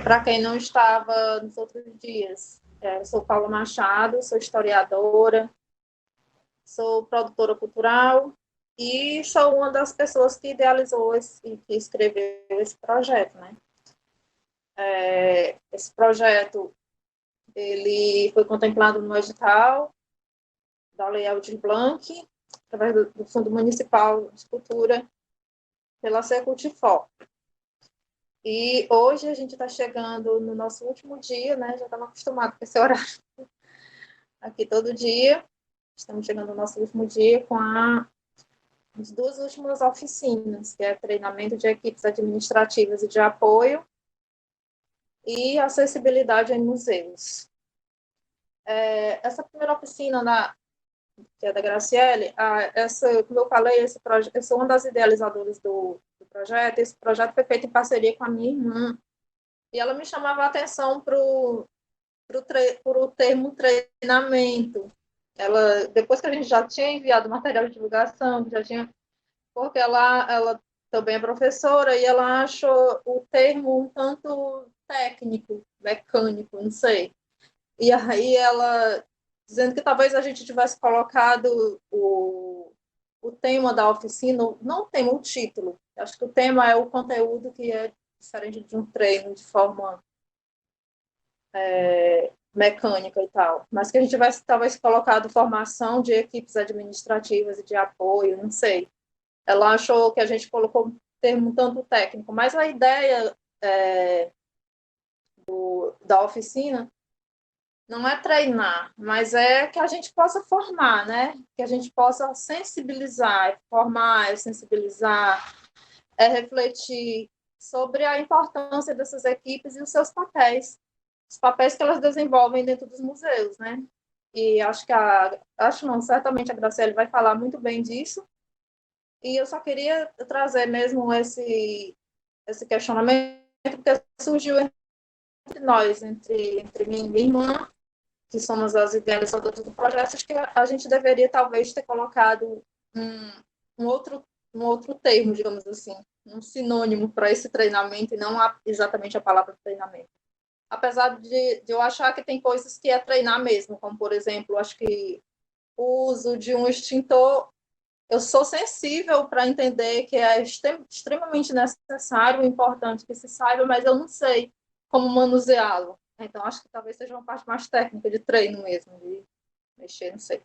Para quem não estava nos outros dias, eu sou Paula Machado, sou historiadora, sou produtora cultural e sou uma das pessoas que idealizou e que escreveu esse projeto, né? Esse projeto, ele foi contemplado no edital da Lei Aldir Blanc, através do Fundo Municipal de Cultura, pela Secult-For. E hoje a gente está chegando no nosso último dia, né? Já estamos acostumados com esse horário aqui todo dia. Estamos chegando no nosso último dia com as duas últimas oficinas, que é treinamento de equipes administrativas e de apoio e acessibilidade em museus. Essa primeira oficina, que é da Graciele, como eu falei, eu sou uma das idealizadoras do projeto. Esse projeto foi feito em parceria com a minha irmã, e ela me chamava a atenção para o termo treinamento. Depois que a gente já tinha enviado material de divulgação, porque ela também é professora, e ela achou o termo um tanto técnico, mecânico, não sei. E aí ela, dizendo que talvez a gente tivesse colocado o tema da oficina, não o tema, o título. Acho que o tema é o conteúdo, que é diferente de um treino de forma mecânica e tal, mas que a gente tivesse talvez colocado formação de equipes administrativas e de apoio, não sei. Ela achou que a gente colocou um termo tanto técnico, mas a ideia da oficina não é treinar, mas é que a gente possa formar, né? Que a gente possa sensibilizar, formar, sensibilizar, refletir sobre a importância dessas equipes e os seus papéis, os papéis que elas desenvolvem dentro dos museus, né? E certamente a Graciele vai falar muito bem disso. E eu só queria trazer mesmo esse questionamento, porque surgiu entre nós, entre mim e minha irmã, que somos as idealizadoras do projeto. Acho que a gente deveria talvez ter colocado um outro termo, digamos assim, um sinônimo para esse treinamento, e não exatamente a palavra treinamento. Apesar de eu achar que tem coisas que é treinar mesmo, como, por exemplo, acho que o uso de um extintor, eu sou sensível para entender que é extremamente necessário e importante que se saiba, mas eu não sei como manuseá-lo. Então, acho que talvez seja uma parte mais técnica de treino mesmo, de mexer, não sei.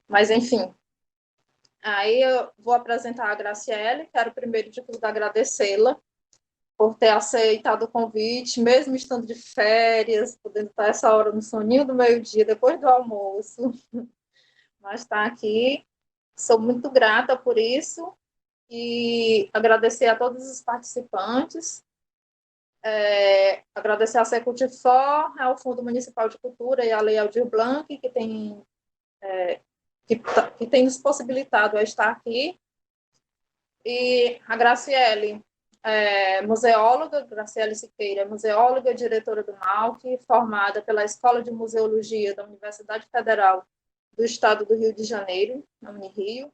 Mas, enfim. Aí eu vou apresentar a Graciele. Quero, primeiro de tudo, agradecê-la por ter aceitado o convite, mesmo estando de férias, podendo estar essa hora no soninho do meio-dia, depois do almoço. Mas está aqui. Sou muito grata por isso. E agradecer a todos os participantes. Agradecer a Secult-For, ao Fundo Municipal de Cultura e à Lei Aldir Blanc, que tem nos possibilitado a estar aqui. E a Graciele, museóloga, Graciele Siqueira, museóloga, diretora do MAUC, formada pela Escola de Museologia da Universidade Federal do Estado do Rio de Janeiro, na Unirio,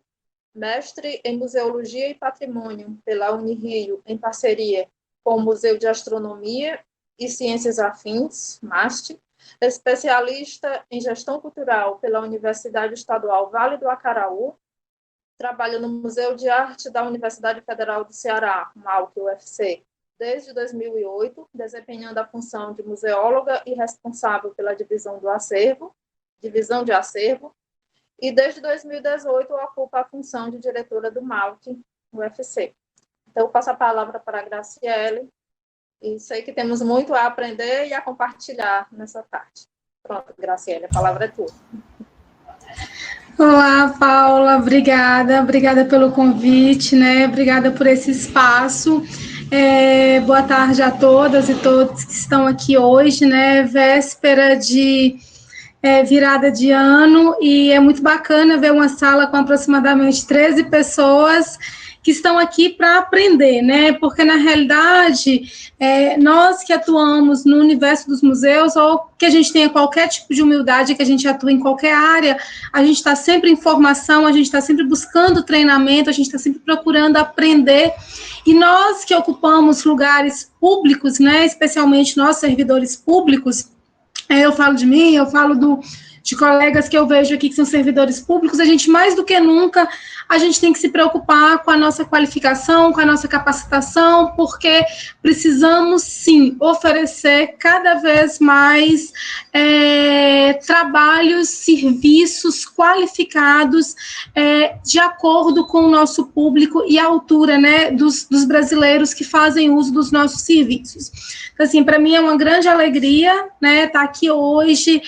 mestre em Museologia e Patrimônio pela Unirio, em parceria com o Museu de Astronomia e Ciências Afins, MAST, especialista em Gestão Cultural pela Universidade Estadual Vale do Acaraú, trabalha no Museu de Arte da Universidade Federal do Ceará, MAUC-UFC, desde 2008, desempenhando a função de museóloga e responsável pela divisão de acervo, e desde 2018 ocupa a função de diretora do MAUC-UFC. Então, eu passo a palavra para a Graciele, e sei que temos muito a aprender e a compartilhar nessa tarde. Pronto, Graciele, a palavra é tua. Olá, Paula, obrigada pelo convite, né? Obrigada por esse espaço. Boa tarde a todas e todos que estão aqui hoje, né? Véspera de virada de ano, e é muito bacana ver uma sala com aproximadamente 13 pessoas que que estão aqui para aprender, né? Porque, na realidade, nós que atuamos no universo dos museus, ou que a gente tenha qualquer tipo de humildade, que a gente atua em qualquer área, a gente está sempre em formação, a gente está sempre buscando treinamento, a gente está sempre procurando aprender. E nós que ocupamos lugares públicos, né, especialmente nós, servidores públicos, eu falo de mim, eu falo de colegas que eu vejo aqui que são servidores públicos, a gente, mais do que nunca, a gente tem que se preocupar com a nossa qualificação, com a nossa capacitação, porque precisamos, sim, oferecer cada vez mais trabalhos, serviços qualificados de acordo com o nosso público e a altura, né, dos brasileiros que fazem uso dos nossos serviços. Então, assim, para mim é uma grande alegria, né, estar aqui hoje,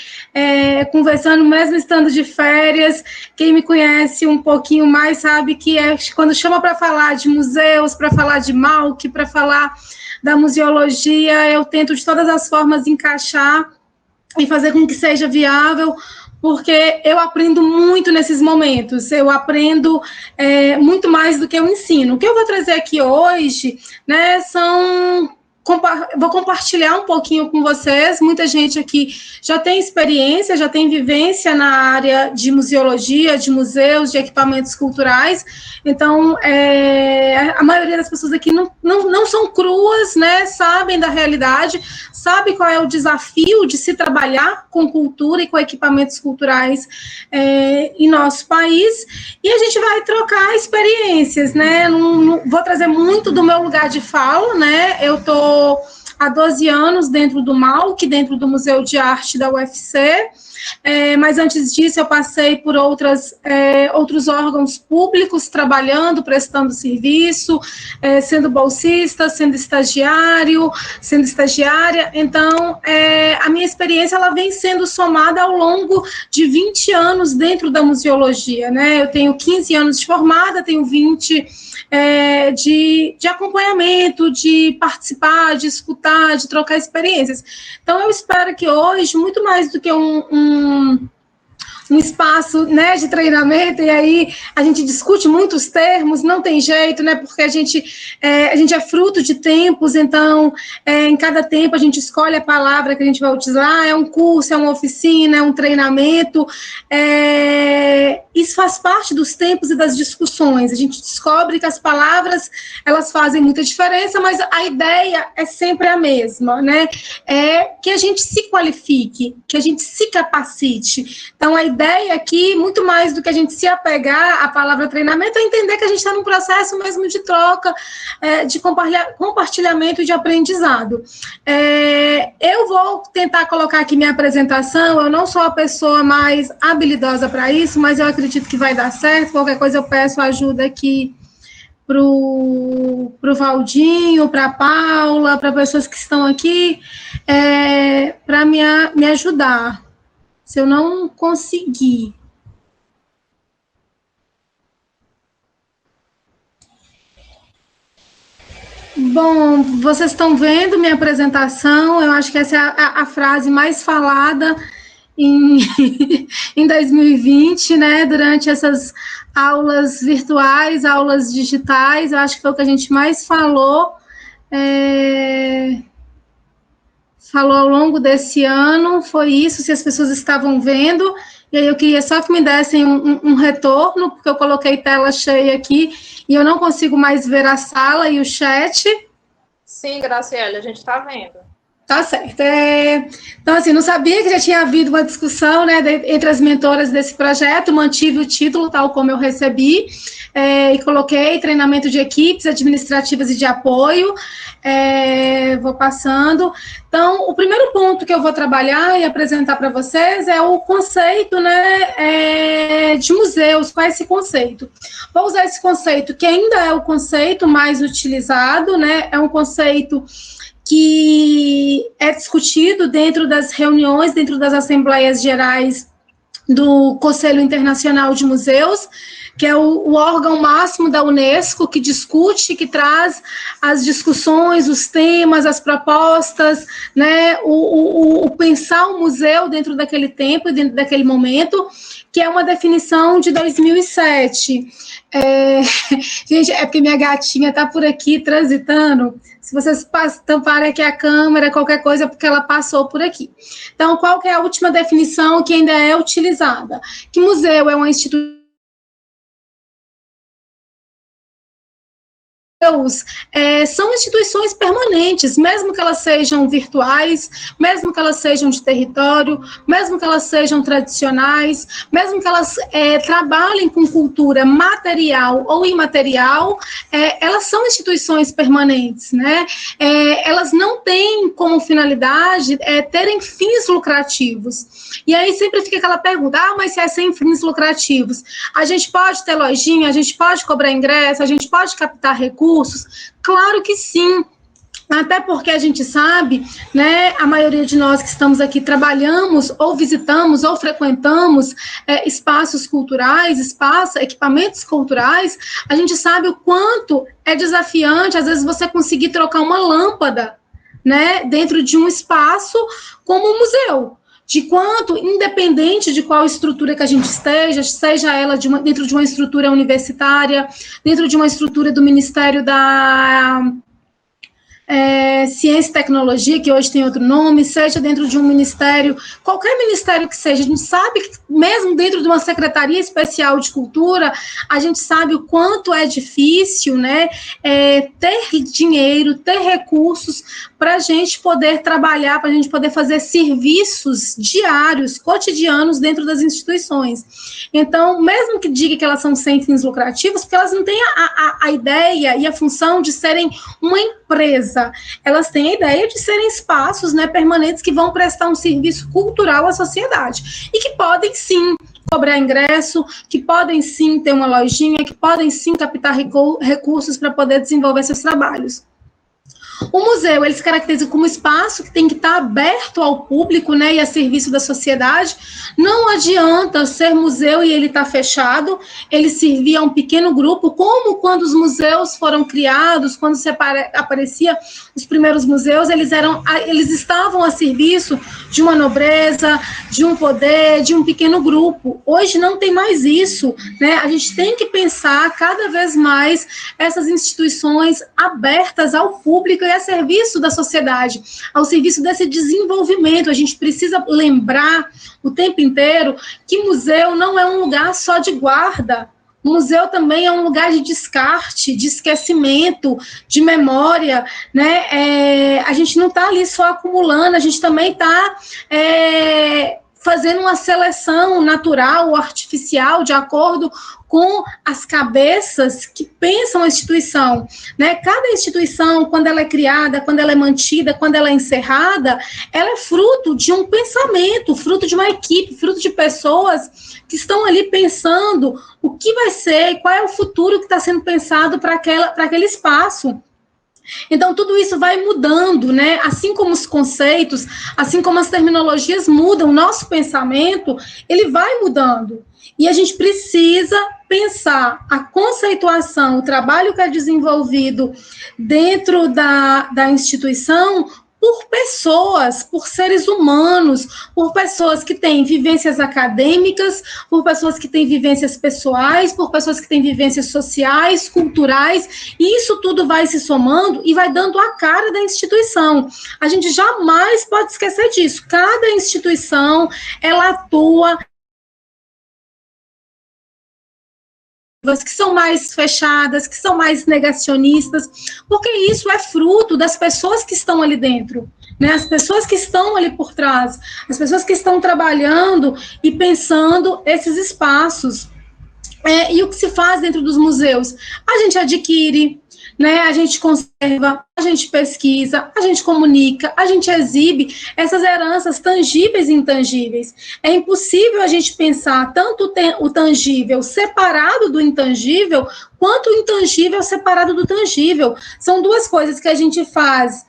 conversando, mesmo estando de férias. Quem me conhece um pouquinho mais sabe que quando chama para falar de museus, para falar de MAUC, para falar da museologia, eu tento de todas as formas encaixar e fazer com que seja viável, porque eu aprendo muito nesses momentos, eu aprendo muito mais do que eu ensino. O que eu vou trazer aqui hoje, né, vou compartilhar um pouquinho com vocês. Muita gente aqui já tem experiência, já tem vivência na área de museologia, de museus, de equipamentos culturais. Então, a maioria das pessoas aqui não são cruas, né? Sabem da realidade, sabem qual é o desafio de se trabalhar com cultura e com equipamentos culturais em nosso país. E a gente vai trocar experiências, né? Não vou trazer muito do meu lugar de fala, né? Eu estou há 12 anos dentro do MAUC, dentro do Museu de Arte da UFC, mas antes disso eu passei por outros órgãos públicos, trabalhando, prestando serviço, sendo bolsista, sendo estagiária. Então, a minha experiência ela vem sendo somada ao longo de 20 anos dentro da museologia, né? Eu tenho 15 anos de formada, tenho 20 de acompanhamento, de participar, de escutar, de trocar experiências. Então, eu espero que hoje, muito mais do que um espaço, né, de treinamento, e aí a gente discute muitos termos, não tem jeito, né, porque a gente é fruto de tempos, então, em cada tempo a gente escolhe a palavra que a gente vai utilizar, é um curso, é uma oficina, é um treinamento, isso faz parte dos tempos e das discussões. A gente descobre que as palavras, elas fazem muita diferença, mas a ideia é sempre a mesma, né, que a gente se qualifique, que a gente se capacite. Então, a ideia aqui, muito mais do que a gente se apegar à palavra treinamento, é entender que a gente está num processo mesmo de troca, de compartilhamento e de aprendizado. Eu vou tentar colocar aqui minha apresentação, eu não sou a pessoa mais habilidosa para isso, mas eu acredito que vai dar certo. Qualquer coisa eu peço ajuda aqui para o Valdinho, para a Paula, para pessoas que estão aqui, para me ajudar. Se eu não conseguir. Bom, vocês estão vendo minha apresentação, eu acho que essa é a frase mais falada em 2020, né, durante essas aulas virtuais, aulas digitais, eu acho que foi o que a gente mais falou, falou ao longo desse ano, foi isso, se as pessoas estavam vendo, e aí eu queria só que me dessem um retorno, porque eu coloquei tela cheia aqui, e eu não consigo mais ver a sala e o chat. Sim, Graciela, a gente está vendo. Tá certo. Então, assim, não sabia que já tinha havido uma discussão, né, entre as mentoras desse projeto, mantive o título tal como eu recebi, e coloquei treinamento de equipes administrativas e de apoio, vou passando. Então, o primeiro ponto que eu vou trabalhar e apresentar para vocês é o conceito, né, de museus. Qual é esse conceito? Vou usar esse conceito, que ainda é o conceito mais utilizado, né, é um conceito que é discutido dentro das reuniões, dentro das assembleias gerais do Conselho Internacional de Museus, que é o órgão máximo da Unesco, que discute, que traz as discussões, os temas, as propostas, né, o pensar o museu dentro daquele tempo e dentro daquele momento, que é uma definição de 2007. Gente, é porque minha gatinha está por aqui transitando. Se vocês tamparem aqui a câmera, qualquer coisa, é porque ela passou por aqui. Então, qual que é a última definição que ainda é utilizada? Que museu é uma instituição são instituições permanentes, mesmo que elas sejam virtuais, mesmo que elas sejam de território, mesmo que elas sejam tradicionais, mesmo que elas trabalhem com cultura material ou imaterial, elas são instituições permanentes, né? Elas não têm como finalidade terem fins lucrativos. E aí sempre fica aquela pergunta, mas se é sem fins lucrativos, a gente pode ter lojinha, a gente pode cobrar ingresso, a gente pode captar recursos? Claro que sim, até porque a gente sabe, né, a maioria de nós que estamos aqui trabalhamos, ou visitamos, ou frequentamos espaços culturais, equipamentos culturais, a gente sabe o quanto é desafiante, às vezes, você conseguir trocar uma lâmpada, né, dentro de um espaço como um museu. De quanto, independente de qual estrutura que a gente esteja, seja ela dentro de uma estrutura universitária, dentro de uma estrutura do Ministério da Ciência e Tecnologia, que hoje tem outro nome, seja dentro de um ministério, qualquer ministério que seja, a gente sabe que mesmo dentro de uma Secretaria Especial de Cultura, a gente sabe o quanto é difícil, né, ter dinheiro, ter recursos para a gente poder trabalhar, para a gente poder fazer serviços diários, cotidianos dentro das instituições. Então, mesmo que diga que elas são sem fins lucrativos, porque elas não têm a ideia e a função de serem uma empresa, elas têm a ideia de serem espaços, né, permanentes que vão prestar um serviço cultural à sociedade e que podem, sim, cobrar ingresso, que podem, sim, ter uma lojinha, que podem, sim, captar recursos para poder desenvolver seus trabalhos. O museu, ele se caracteriza como espaço que tem que estar aberto ao público, né, e a serviço da sociedade. Não adianta ser museu e ele estar fechado, ele servia a um pequeno grupo, como quando os museus foram criados, quando aparecia os primeiros museus, eles estavam a serviço de uma nobreza, de um poder, de um pequeno grupo. Hoje não tem mais isso, né? A gente tem que pensar cada vez mais essas instituições abertas ao público e a serviço da sociedade, ao serviço desse desenvolvimento. A gente precisa lembrar o tempo inteiro que museu não é um lugar só de guarda. O museu também é um lugar de descarte, de esquecimento, de memória, né? A gente não está ali só acumulando, a gente também está fazendo uma seleção natural ou artificial de acordo com as cabeças que pensam a instituição, né? Cada instituição, quando ela é criada, quando ela é mantida, quando ela é encerrada, ela é fruto de um pensamento, fruto de uma equipe, fruto de pessoas que estão ali pensando o que vai ser, qual é o futuro que está sendo pensado para aquele espaço. Então, tudo isso vai mudando, né? Assim como os conceitos, assim como as terminologias mudam, o nosso pensamento, ele vai mudando. E a gente precisa pensar a conceituação, o trabalho que é desenvolvido dentro da instituição por pessoas, por seres humanos, por pessoas que têm vivências acadêmicas, por pessoas que têm vivências pessoais, por pessoas que têm vivências sociais, culturais, e isso tudo vai se somando e vai dando a cara da instituição. A gente jamais pode esquecer disso. Cada instituição, ela atua que são mais fechadas, que são mais negacionistas, porque isso é fruto das pessoas que estão ali dentro, né? As pessoas que estão ali por trás, as pessoas que estão trabalhando e pensando esses espaços. E o que se faz dentro dos museus? A gente adquire, né? A gente conserva, a gente pesquisa, a gente comunica, a gente exibe essas heranças tangíveis e intangíveis. É impossível a gente pensar tanto o tangível separado do intangível, quanto o intangível separado do tangível. São duas coisas que a gente faz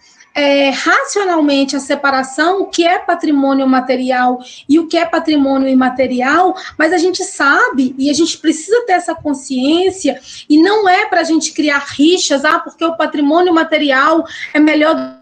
racionalmente a separação, o que é patrimônio material e o que é patrimônio imaterial, mas a gente sabe e a gente precisa ter essa consciência, e não é para a gente criar rixas, porque o patrimônio material é melhor.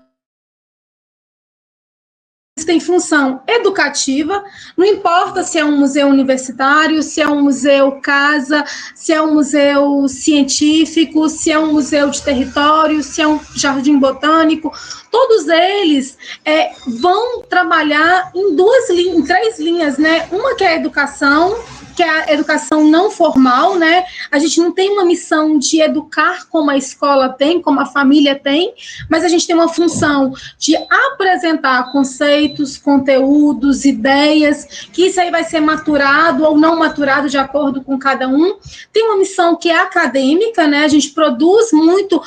Tem função educativa, não importa se é um museu universitário, se é um museu casa, se é um museu científico, se é um museu de território, se é um jardim botânico, todos eles vão trabalhar em 3 linhas, né? Uma que é a educação, que é a educação não formal, né? A gente não tem uma missão de educar como a escola tem, como a família tem, mas a gente tem uma função de apresentar conceitos, conteúdos, ideias, que isso aí vai ser maturado ou não maturado de acordo com cada um. Tem uma missão que é acadêmica, né? A gente produz muito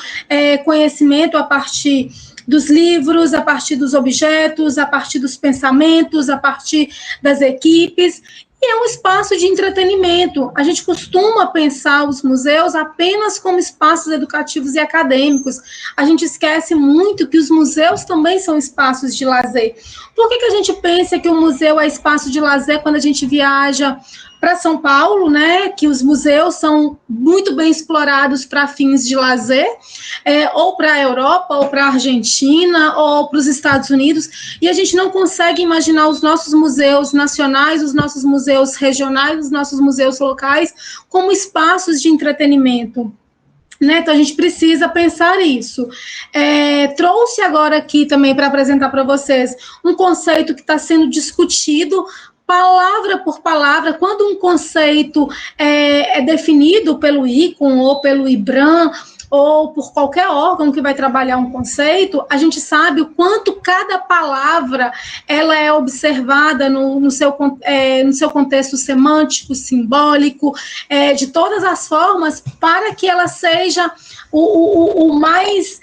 conhecimento a partir dos livros, a partir dos objetos, a partir dos pensamentos, a partir das equipes. E é um espaço de entretenimento. A gente costuma pensar os museus apenas como espaços educativos e acadêmicos. A gente esquece muito que os museus também são espaços de lazer. Por que a gente pensa que o museu é espaço de lazer quando a gente viaja para São Paulo, né, que os museus são muito bem explorados para fins de lazer, ou para a Europa, ou para a Argentina, ou para os Estados Unidos, e a gente não consegue imaginar os nossos museus nacionais, os nossos museus regionais, os nossos museus locais, como espaços de entretenimento. Né? Então, a gente precisa pensar isso. Trouxe agora aqui também para apresentar para vocês um conceito que está sendo discutido palavra por palavra. Quando um conceito é definido pelo ICOM ou pelo IBRAM, ou por qualquer órgão que vai trabalhar um conceito, a gente sabe o quanto cada palavra ela é observada no seu contexto semântico, simbólico, de todas as formas, para que ela seja o mais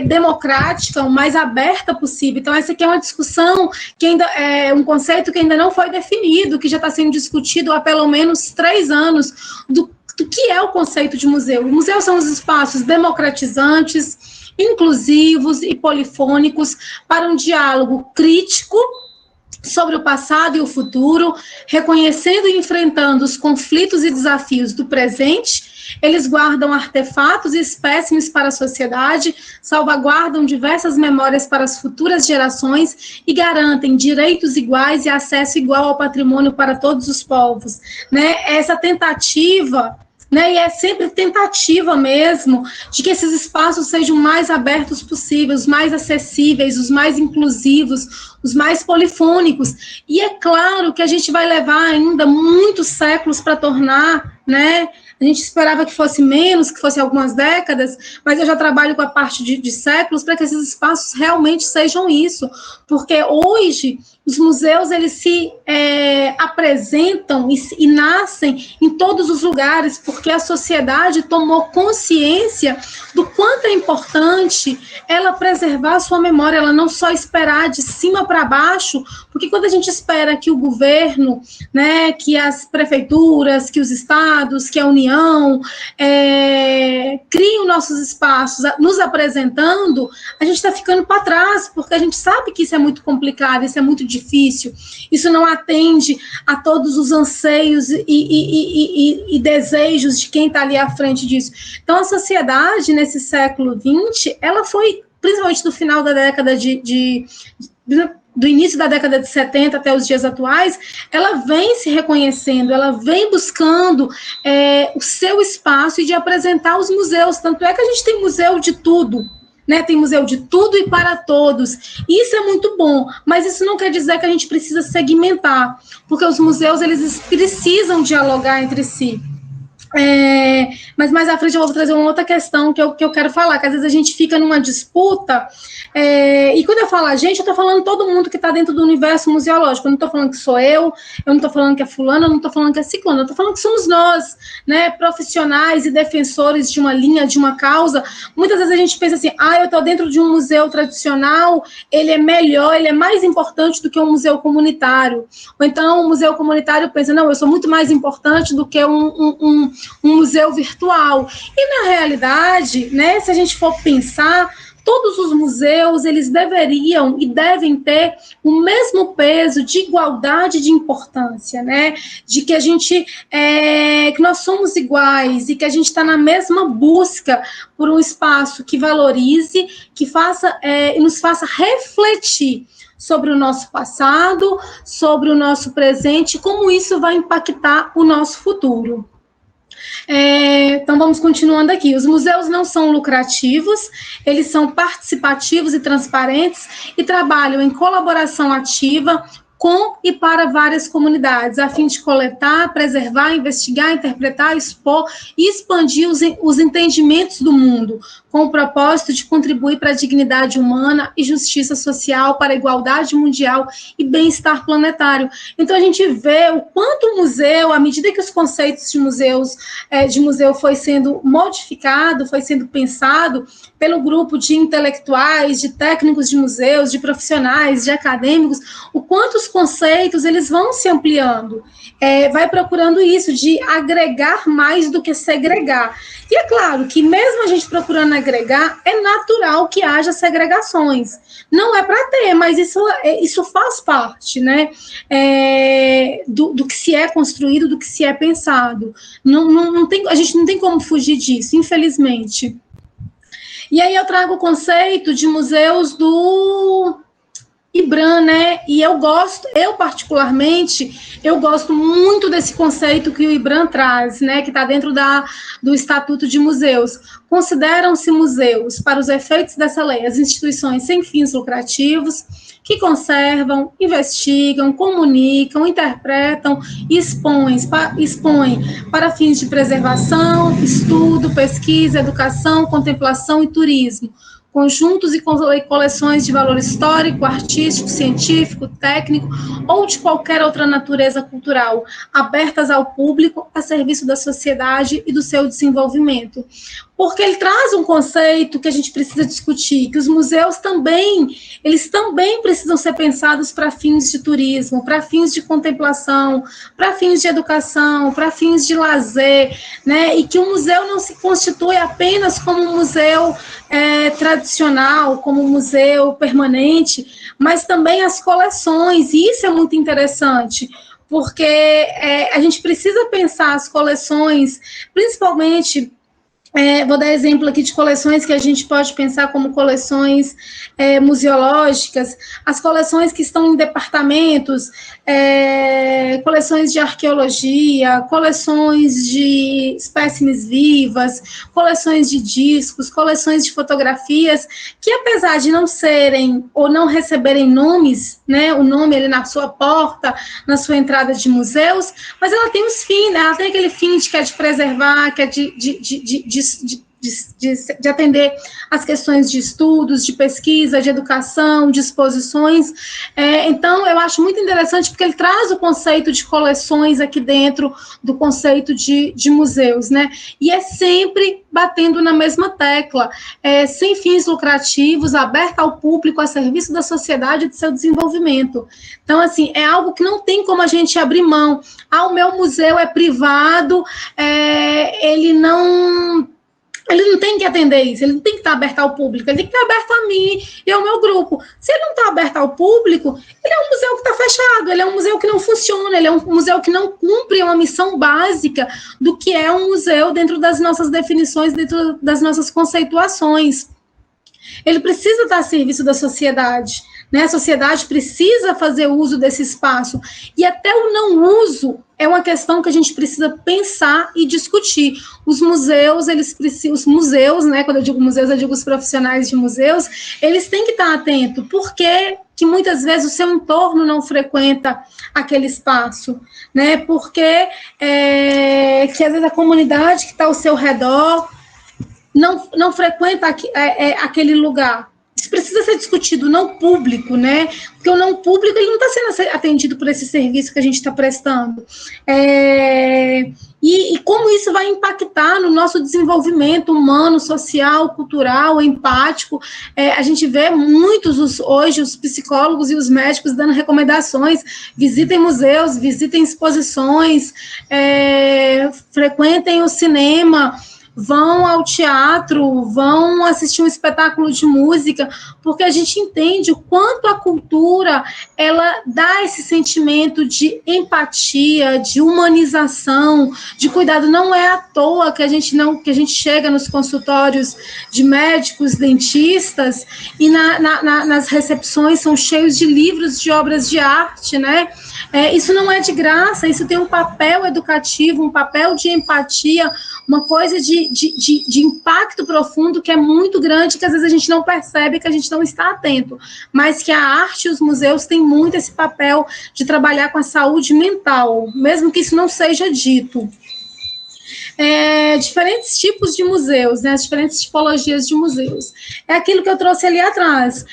democrática, o mais aberta possível. Então, essa aqui é uma discussão que ainda um conceito que ainda não foi definido, que já está sendo discutido há pelo menos 3 anos, do que é o conceito de museu. Os museus são os espaços democratizantes, inclusivos e polifônicos para um diálogo crítico sobre o passado e o futuro, reconhecendo e enfrentando os conflitos e desafios do presente. Eles guardam artefatos e espécimes para a sociedade, salvaguardam diversas memórias para as futuras gerações e garantem direitos iguais e acesso igual ao patrimônio para todos os povos. Né? Essa tentativa, né, e é sempre tentativa mesmo, de que esses espaços sejam mais abertos possíveis, os mais acessíveis, os mais inclusivos, os mais polifônicos. E é claro que a gente vai levar ainda muitos séculos para tornar, né? A gente esperava que fosse menos, que fosse algumas décadas, mas eu já trabalho com a parte de séculos para que esses espaços realmente sejam isso, porque hoje os museus eles se apresentam e nascem em todos os lugares, porque a sociedade tomou consciência do quanto é importante ela preservar a sua memória, ela não só esperar de cima para baixo, porque quando a gente espera que o governo, né, que as prefeituras, que os estados, que a União criem nossos espaços nos apresentando, a gente está ficando para trás, porque a gente sabe que isso é muito complicado, isso é muito difícil, isso não atende a todos os anseios e desejos de quem está ali à frente disso. Então, a sociedade, nesse século XX, ela foi, principalmente no final da década do início da década de 70 até os dias atuais, ela vem se reconhecendo, ela vem buscando o seu espaço e de apresentar os museus, tanto é que a gente tem museu de tudo, né? Tem museu de tudo e para todos. Isso é muito bom, mas isso não quer dizer que a gente precisa segmentar, porque os museus eles precisam dialogar entre si. Mas mais à frente eu vou trazer uma outra questão que eu quero falar, que às vezes a gente fica numa disputa, e quando eu falo a gente, eu estou falando todo mundo que está dentro do universo museológico, eu não estou falando que sou eu não estou falando que é fulano, eu não estou falando que é ciclano, eu estou falando que somos nós, né, profissionais e defensores de uma linha, de uma causa. Muitas vezes a gente pensa assim, eu estou dentro de um museu tradicional, ele é melhor, ele é mais importante do que um museu comunitário, ou então um museu comunitário pensa, não, eu sou muito mais importante do que um museu virtual. E, na realidade, né, se a gente for pensar, todos os museus, eles deveriam e devem ter o mesmo peso de igualdade de importância, né? De que que nós somos iguais e que a gente está na mesma busca por um espaço que valorize, que nos faça refletir sobre o nosso passado, sobre o nosso presente, como isso vai impactar o nosso futuro. Então, vamos continuando aqui. Os museus não são lucrativos, eles são participativos e transparentes e trabalham em colaboração ativa com e para várias comunidades, a fim de coletar, preservar, investigar, interpretar, expor e expandir os entendimentos do mundo, com o propósito de contribuir para a dignidade humana e justiça social, para a igualdade mundial e bem-estar planetário. Então, a gente vê o quanto o museu, à medida que os conceitos de museu foi sendo modificado, foi sendo pensado pelo grupo de intelectuais, de técnicos de museus, de profissionais, de acadêmicos, o quanto os conceitos eles vão se ampliando, vai procurando isso, de agregar mais do que segregar. E é claro que mesmo a gente procurando agregar, é natural que haja segregações. Não é para ter, mas isso faz parte, né, do que se é construído, do que se é pensado. A gente não tem como fugir disso, infelizmente. E aí eu trago o conceito de museus do IBRAM, né? E eu particularmente, gosto muito desse conceito que o IBRAM traz, né? Que está dentro do Estatuto de Museus. Consideram-se museus, para os efeitos dessa lei, as instituições sem fins lucrativos, que conservam, investigam, comunicam, interpretam e expõem para fins de preservação, estudo, pesquisa, educação, contemplação e turismo, conjuntos e coleções de valor histórico, artístico, científico, técnico ou de qualquer outra natureza cultural, abertas ao público, a serviço da sociedade e do seu desenvolvimento. Porque ele traz um conceito que a gente precisa discutir, que os museus eles também precisam ser pensados para fins de turismo, para fins de contemplação, para fins de educação, para fins de lazer, né? E que o museu não se constitui apenas como um museu tradicional, como um museu permanente, mas também as coleções, e isso é muito interessante, porque a gente precisa pensar as coleções, principalmente. Vou dar exemplo aqui de coleções que a gente pode pensar como coleções museológicas, as coleções que estão em departamentos, coleções de arqueologia, coleções de espécimes vivas, coleções de discos, coleções de fotografias, que apesar de não serem ou não receberem nomes, né, o nome ali na sua porta, na sua entrada de museus, mas ela tem os fins, né, ela tem aquele fim que é de preservar, que é de atender às questões de estudos, de pesquisa, de educação, de exposições. Então, eu acho muito interessante porque ele traz o conceito de coleções aqui dentro do conceito de museus, né? E é sempre batendo na mesma tecla, sem fins lucrativos, aberta ao público, a serviço da sociedade e do seu desenvolvimento. Então, assim, é algo que não tem como a gente abrir mão. O meu museu é privado, ele não tem que atender isso, ele não tem que estar aberto ao público, ele tem que estar aberto a mim e ao meu grupo. Se ele não está aberto ao público, ele é um museu que está fechado, ele é um museu que não funciona, ele é um museu que não cumpre uma missão básica do que é um museu dentro das nossas definições, dentro das nossas conceituações. Ele precisa estar a serviço da sociedade, né? A sociedade precisa fazer uso desse espaço, e até o não uso é uma questão que a gente precisa pensar e discutir. Os museus, né, quando eu digo museus, eu digo os profissionais de museus, eles têm que estar atentos, porque que muitas vezes o seu entorno não frequenta aquele espaço, né, porque que às vezes a comunidade que está ao seu redor não frequenta aquele lugar. Isso precisa ser discutido, não público, né? Porque o não público ele não está sendo atendido por esse serviço que a gente está prestando. E como isso vai impactar no nosso desenvolvimento humano, social, cultural, empático. A gente vê hoje os psicólogos e os médicos dando recomendações: visitem museus, visitem exposições, frequentem o cinema. vão ao teatro, vão assistir um espetáculo de música, porque a gente entende o quanto a cultura ela dá esse sentimento de empatia, de humanização, de cuidado. Não é à toa que a gente chega nos consultórios de médicos, dentistas, e nas recepções são cheios de livros de obras de arte, né? Isso não é de graça, isso tem um papel educativo, um papel de empatia, uma coisa de impacto profundo que é muito grande, que às vezes a gente não percebe, que a gente não está atento, mas que a arte e os museus têm muito esse papel de trabalhar com a saúde mental, mesmo que isso não seja dito. Diferentes tipos de museus, né, as diferentes tipologias de museus. É aquilo que eu trouxe ali atrás.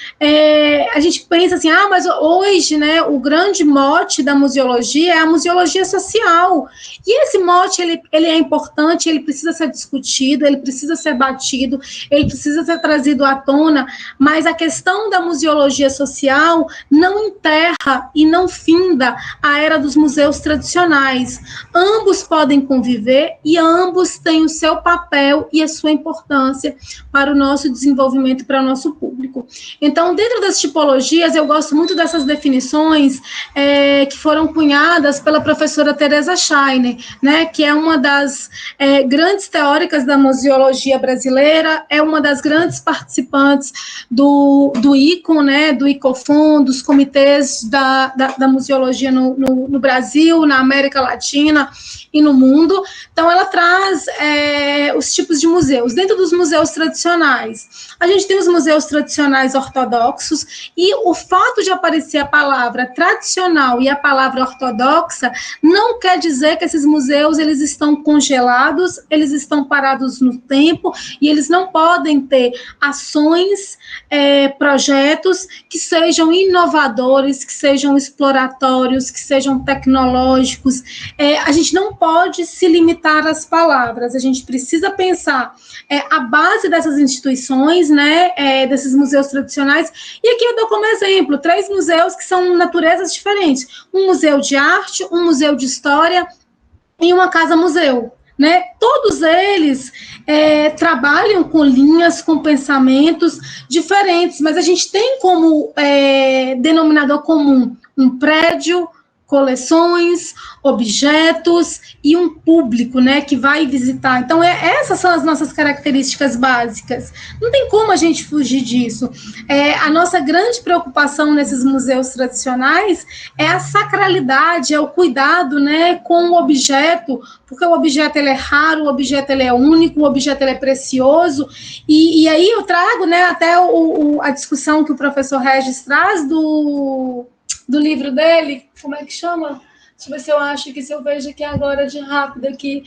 A gente pensa assim, mas hoje, né, o grande mote da museologia é a museologia social. E esse mote, ele é importante, ele precisa ser discutido, ele precisa ser batido, ele precisa ser trazido à tona, mas a questão da museologia social não enterra e não finda a era dos museus tradicionais. Ambos podem conviver e ambos têm o seu papel e a sua importância para o nosso desenvolvimento, para o nosso público. Então, dentro das tipologias, eu gosto muito dessas definições que foram cunhadas pela professora Teresa Scheiner, né, que é uma das grandes teóricas da museologia brasileira, é uma das grandes participantes do ICOM, né, do ICOFON, dos comitês da museologia no Brasil, na América Latina e no mundo. Então, ela traz os tipos de museus. Dentro dos museus tradicionais, a gente tem os museus tradicionais ortodoxos, e o fato de aparecer a palavra tradicional e a palavra ortodoxa não quer dizer que esses museus eles estão congelados, eles estão parados no tempo, e eles não podem ter ações, projetos que sejam inovadores, que sejam exploratórios, que sejam tecnológicos. A gente não pode se limitar às palavras, a gente precisa pensar a base dessas instituições, né, desses museus tradicionais, e aqui eu dou como exemplo 3 museus que são naturezas diferentes, um museu de arte, um museu de história e uma casa-museu, né? Todos eles trabalham com linhas, com pensamentos diferentes, mas a gente tem como denominador comum um prédio, coleções, objetos e um público, né, que vai visitar. Então, essas são as nossas características básicas. Não tem como a gente fugir disso. A nossa grande preocupação nesses museus tradicionais é a sacralidade, é o cuidado, né, com o objeto, porque o objeto ele é raro, o objeto ele é único, o objeto ele é precioso, e aí eu trago, né, até a discussão que o professor Regis traz do livro dele, como é que chama? Deixa eu ver se eu acho que se eu vejo aqui agora de rápido aqui.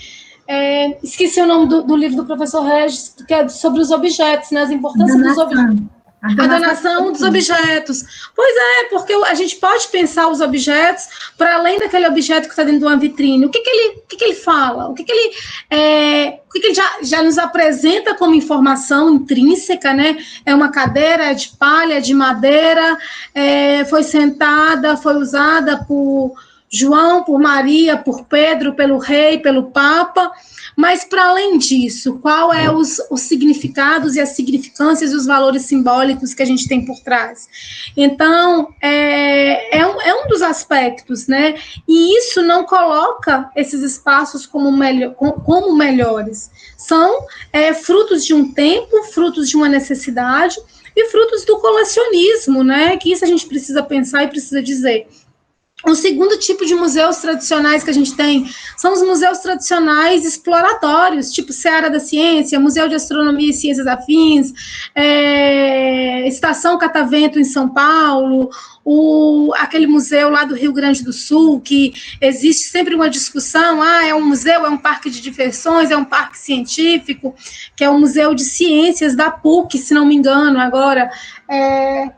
Esqueci o nome do livro do professor Regis, que é sobre os objetos, né? As importâncias dos objetos. A donação dos objetos. Pois porque a gente pode pensar os objetos para além daquele objeto que está dentro de uma vitrine. O que ele fala? O que ele já nos apresenta como informação intrínseca, né? É uma cadeira de palha, de madeira, foi sentada, foi usada por João, por Maria, por Pedro, pelo rei, pelo Papa. Mas, para além disso, qual é os significados e as significâncias e os valores simbólicos que a gente tem por trás? Então, é um dos aspectos, né? E isso não coloca esses espaços como melhores. São frutos de um tempo, frutos de uma necessidade e frutos do colecionismo, né? Que isso a gente precisa pensar e precisa dizer. O segundo tipo de museus tradicionais que a gente tem são os museus tradicionais exploratórios, tipo Seara da Ciência, Museu de Astronomia e Ciências Afins, Estação Catavento em São Paulo, aquele museu lá do Rio Grande do Sul, que existe sempre uma discussão, é um museu, é um parque de diversões, é um parque científico, que é o Museu de Ciências da PUC, se não me engano, agora,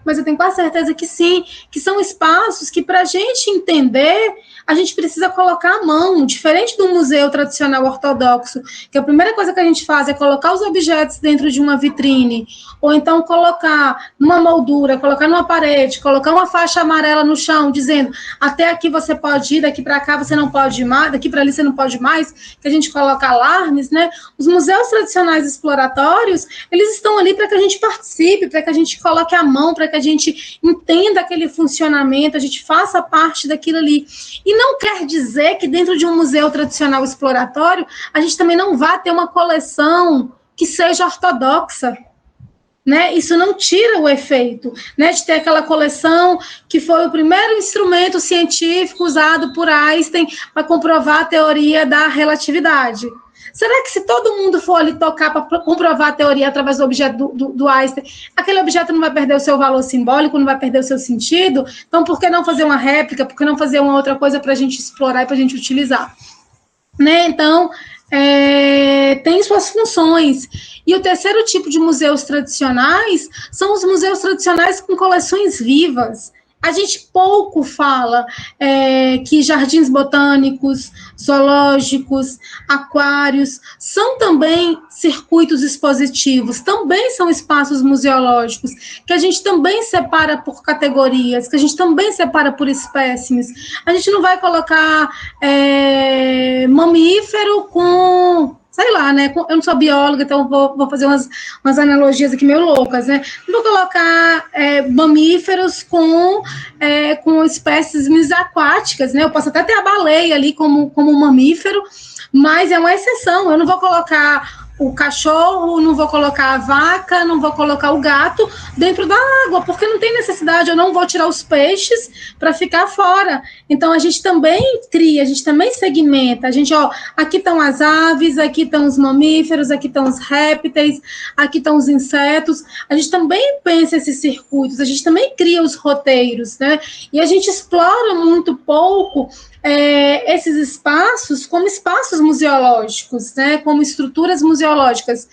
mas eu tenho quase certeza que sim, que são espaços que, para a gente entender, a gente precisa colocar a mão, diferente do museu tradicional ortodoxo, que a primeira coisa que a gente faz é colocar os objetos dentro de uma vitrine, ou então colocar numa moldura, colocar numa parede, colocar uma faixa amarela no chão, dizendo até aqui você pode ir, daqui para cá você não pode ir mais, daqui para ali você não pode mais, que a gente coloca alarmes, né? Os museus tradicionais exploratórios, eles estão ali para que a gente participe, para que a gente coloque a mão, para que a gente entenda aquele funcionamento, a gente faça parte daquilo ali. E não quer dizer que dentro de um museu tradicional exploratório, a gente também não vá ter uma coleção que seja ortodoxa, né? Isso não tira o efeito, né, de ter aquela coleção que foi o primeiro instrumento científico usado por Einstein para comprovar a teoria da relatividade. Será que se todo mundo for ali tocar para comprovar a teoria através do objeto do Einstein, aquele objeto não vai perder o seu valor simbólico, não vai perder o seu sentido? Então, por que não fazer uma réplica? Por que não fazer uma outra coisa para a gente explorar e para a gente utilizar? Né? Então, tem suas funções. E o terceiro tipo de museus tradicionais são os museus tradicionais com coleções vivas. A gente pouco fala que jardins botânicos, zoológicos, aquários, são também circuitos expositivos, também são espaços museológicos, que a gente também separa por categorias, que a gente também separa por espécimes. A gente não vai colocar mamífero com... sei lá, né? Eu não sou bióloga, então vou fazer umas analogias aqui meio loucas, né? Vou colocar mamíferos com espécies mesaquáticas, né? Eu posso até ter a baleia ali como mamífero, mas é uma exceção. Eu não vou colocar o cachorro, não vou colocar a vaca, não vou colocar o gato dentro da água, porque não tem necessidade, eu não vou tirar os peixes para ficar fora. Então, a gente também cria, a gente também segmenta, a gente, aqui estão as aves, aqui estão os mamíferos, aqui estão os répteis, aqui estão os insetos, a gente também pensa esses circuitos, a gente também cria os roteiros, né? E a gente explora muito pouco esses espaços como espaços museológicos, né, como estruturas museológicas.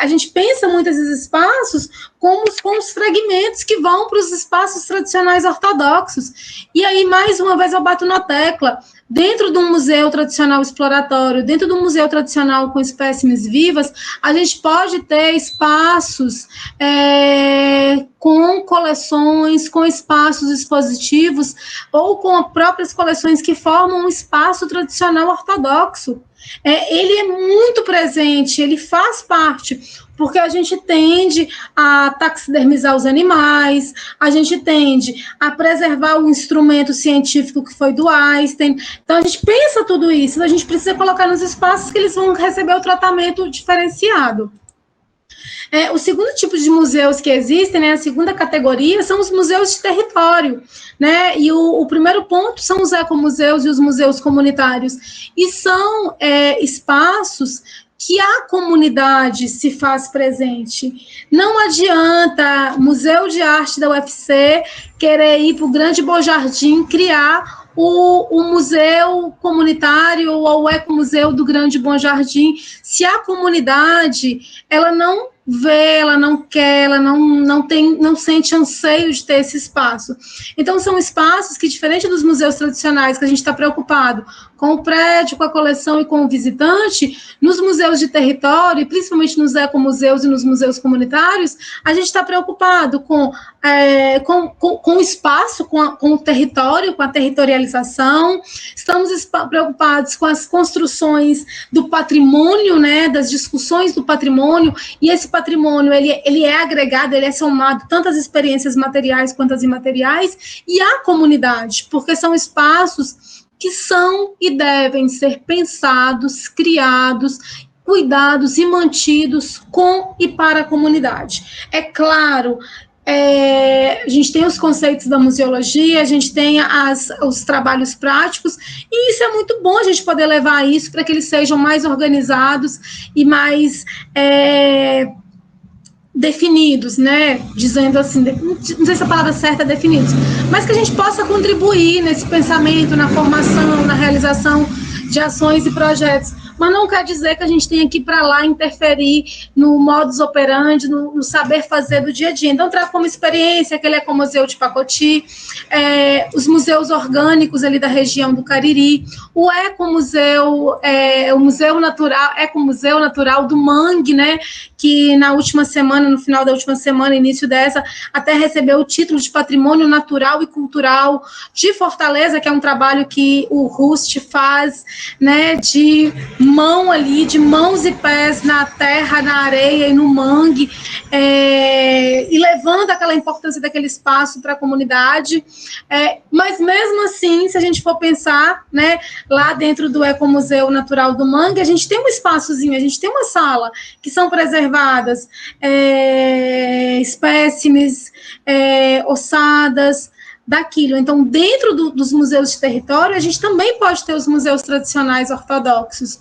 A gente pensa muito esses espaços como os fragmentos que vão para os espaços tradicionais ortodoxos. E aí, mais uma vez, eu bato na tecla. Dentro de um museu tradicional exploratório, dentro de um museu tradicional com espécimes vivas, a gente pode ter espaços com coleções, com espaços expositivos, ou com próprias coleções que formam um espaço tradicional ortodoxo. Ele é muito presente, ele faz parte, porque a gente tende a taxidermizar os animais, a gente tende a preservar o instrumento científico que foi do Einstein. Então, a gente pensa tudo isso, a gente precisa colocar nos espaços que eles vão receber o tratamento diferenciado. O segundo tipo de museus que existem, né, a segunda categoria, são os museus de território, né, e o primeiro ponto são os ecomuseus e os museus comunitários, e são espaços que a comunidade se faz presente. Não adianta Museu de Arte da UFC querer ir para o Grande Bom Jardim criar o museu comunitário ou o ecomuseu do Grande Bom Jardim, se a comunidade ela não vê, ela não quer, ela não sente anseio de ter esse espaço. Então, são espaços que, diferente dos museus tradicionais, que a gente está preocupado com o prédio, com a coleção e com o visitante, nos museus de território, e principalmente nos ecomuseus e nos museus comunitários, a gente está preocupado com o espaço, com o território, com a territorialização, estamos preocupados com as construções do patrimônio, né, das discussões do patrimônio, e esse patrimônio, ele é agregado, ele é somado tanto às experiências materiais quanto às imateriais, e à comunidade, porque são espaços que são e devem ser pensados, criados, cuidados e mantidos com e para a comunidade. É claro, a gente tem os conceitos da museologia, a gente tem os trabalhos práticos, e isso é muito bom a gente poder levar isso para que eles sejam mais organizados e mais definidos, né, dizendo assim, não sei se a palavra certa é definidos, mas que a gente possa contribuir nesse pensamento, na formação, na realização de ações e projetos, mas não quer dizer que a gente tenha que ir para lá interferir no modus operandi, no saber fazer do dia a dia. Então, trago como experiência aquele Ecomuseu de Pacoti, os museus orgânicos ali da região do Cariri, o Ecomuseu, o Museu Natural, Ecomuseu Natural do Mangue, né, que na última semana, no final da última semana, início dessa, até recebeu o título de Patrimônio Natural e Cultural de Fortaleza, que é um trabalho que o Rust faz, né, de mão ali, de mãos e pés na terra, na areia e no mangue, e levando aquela importância daquele espaço para a comunidade, mas mesmo assim, se a gente for pensar, né, lá dentro do Ecomuseu Natural do Mangue, a gente tem um espaçozinho, a gente tem uma sala que são preservadas espécimes, ossadas, daquilo. Então, dentro dos museus de território, a gente também pode ter os museus tradicionais ortodoxos,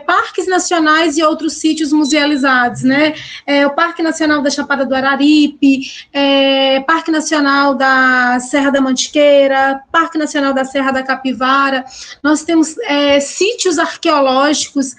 parques nacionais e outros sítios musealizados, né? O Parque Nacional da Chapada do Araripe, Parque Nacional da Serra da Mantiqueira, Parque Nacional da Serra da Capivara. Nós temos sítios arqueológicos.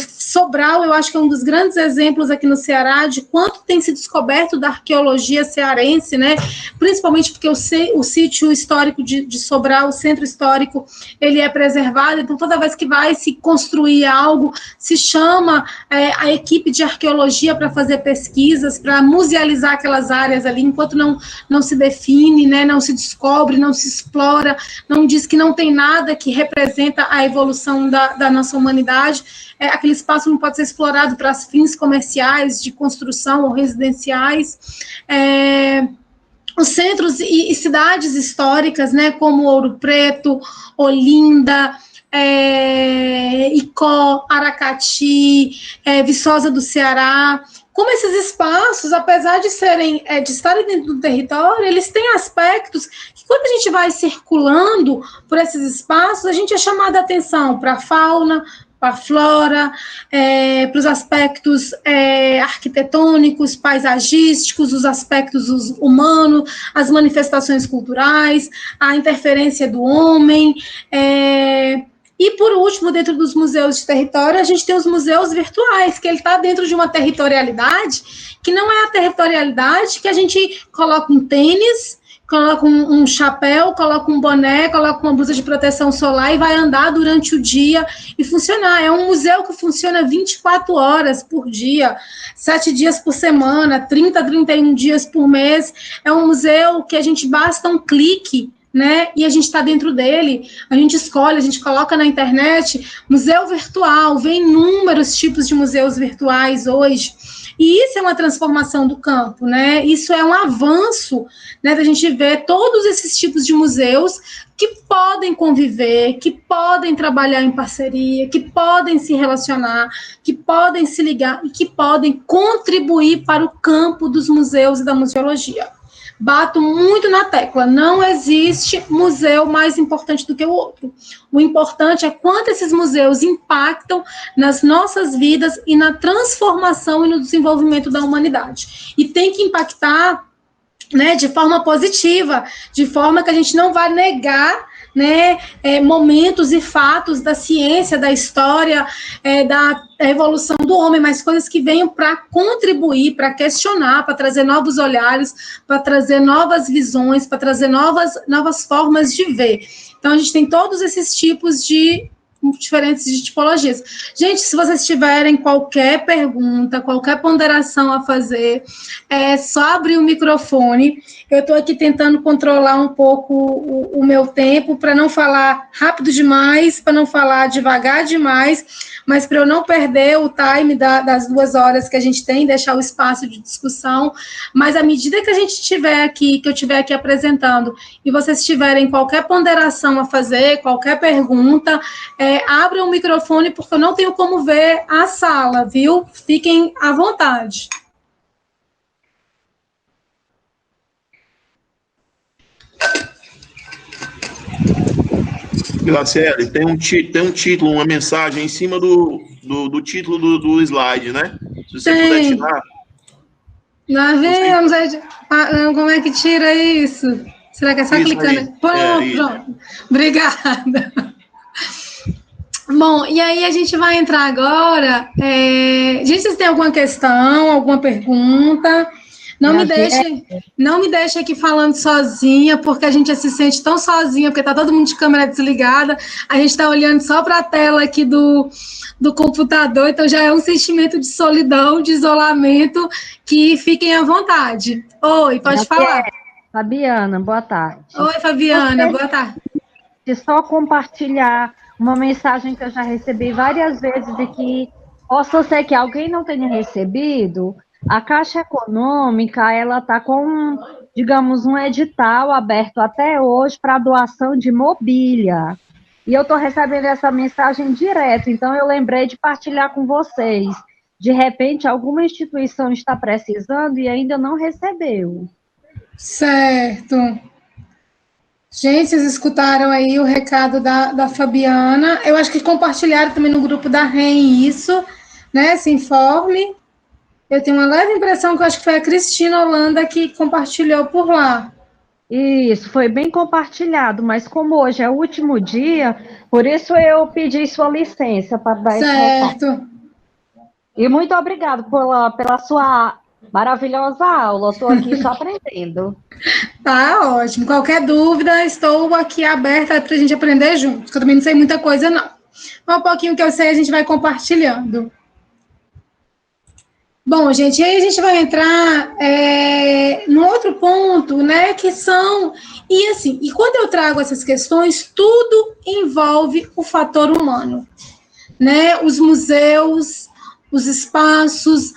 Sobral, eu acho que é um dos grandes exemplos aqui no Ceará de quanto tem se descoberto da arqueologia cearense, né? Principalmente porque o sítio histórico de Sobral, o centro histórico, ele é preservado, então toda vez que vai se construir algo, se chama a equipe de arqueologia para fazer pesquisas, para musealizar aquelas áreas ali, enquanto não se define, né, não se descobre, não se explora, não diz que não tem nada que representa a evolução da nossa humanidade, aquele espaço não pode ser explorado para fins comerciais, de construção ou residenciais. Os centros e cidades históricas, né, como Ouro Preto, Olinda, Icó, Aracati, Viçosa do Ceará, como esses espaços, apesar de estarem dentro do território, eles têm aspectos que, quando a gente vai circulando por esses espaços, a gente é chamado a atenção para a fauna, para a flora, para os aspectos arquitetônicos, paisagísticos, os aspectos humanos, as manifestações culturais, a interferência do homem. E, por último, dentro dos museus de território, a gente tem os museus virtuais, que ele está dentro de uma territorialidade que não é a territorialidade que a gente coloca um tênis, coloca um chapéu, coloca um boné, coloca uma blusa de proteção solar e vai andar durante o dia e funcionar. É um museu que funciona 24 horas por dia, 7 dias por semana, 31 dias por mês. É um museu que a gente basta um clique, né? E a gente está dentro dele, a gente escolhe, a gente coloca na internet, museu virtual, vem inúmeros tipos de museus virtuais hoje. E isso é uma transformação do campo, né? Isso é um avanço, né, da gente ver todos esses tipos de museus que podem conviver, que podem trabalhar em parceria, que podem se relacionar, que podem se ligar e que podem contribuir para o campo dos museus e da museologia. Bato muito na tecla, não existe museu mais importante do que o outro. O importante é quanto esses museus impactam nas nossas vidas e na transformação e no desenvolvimento da humanidade. E tem que impactar, né, de forma positiva, de forma que a gente não vai negar, né, momentos e fatos da ciência, da história, da evolução do homem, mas coisas que venham para contribuir, para questionar, para trazer novos olhares, para trazer novas visões, para trazer novas formas de ver. Então, a gente tem todos esses tipos de diferentes de tipologias. Gente, se vocês tiverem qualquer pergunta, qualquer ponderação a fazer, é só abrir o microfone. Eu estou aqui tentando controlar um pouco o meu tempo para não falar rápido demais, para não falar devagar demais, mas para eu não perder o time das 2 horas que a gente tem, deixar o espaço de discussão. Mas à medida que a gente estiver aqui, que eu estiver aqui apresentando, e vocês tiverem qualquer ponderação a fazer, qualquer pergunta, abram o microfone, porque eu não tenho como ver a sala, viu? Fiquem à vontade. Graciele, tem um título, uma mensagem em cima do título do slide, né? Se você puder tirar. Lá vem, eu não sei como é que tira isso. Será que é só clicando? Pronto. Obrigada. Bom, e aí a gente vai entrar agora. Gente, vocês têm alguma questão, alguma pergunta? Minha filha, Não me deixe aqui falando sozinha, porque a gente se sente tão sozinha, porque tá todo mundo de câmera desligada, a gente está olhando só para a tela aqui do computador, então já é um sentimento de solidão, de isolamento, que fiquem à vontade. Oi, pode falar. Fabiana, boa tarde. Oi, Fabiana, boa tarde. Só compartilhar uma mensagem que eu já recebi várias vezes e que possa ser que alguém não tenha recebido. A Caixa Econômica, ela está com, digamos, um edital aberto até hoje para doação de mobília. E eu estou recebendo essa mensagem direto, então eu lembrei de partilhar com vocês. De repente, alguma instituição está precisando e ainda não recebeu. Certo. Gente, vocês escutaram aí o recado da Fabiana. Eu acho que compartilharam também no grupo da REM isso, né? Esse informe. Eu tenho uma leve impressão que eu acho que foi a Cristina Holanda que compartilhou por lá. Isso, foi bem compartilhado, mas como hoje é o último dia, por isso eu pedi sua licença para dar esse recado. Certo. E muito obrigado pela sua maravilhosa aula, estou aqui só aprendendo. Tá ótimo. Qualquer dúvida, estou aqui aberta para a gente aprender juntos, que eu também não sei muita coisa, não. Um pouquinho que eu sei, a gente vai compartilhando. Bom, gente, aí a gente vai entrar no outro ponto, né, que são... E assim, e quando eu trago essas questões, tudo envolve o fator humano, né? Os museus, os espaços,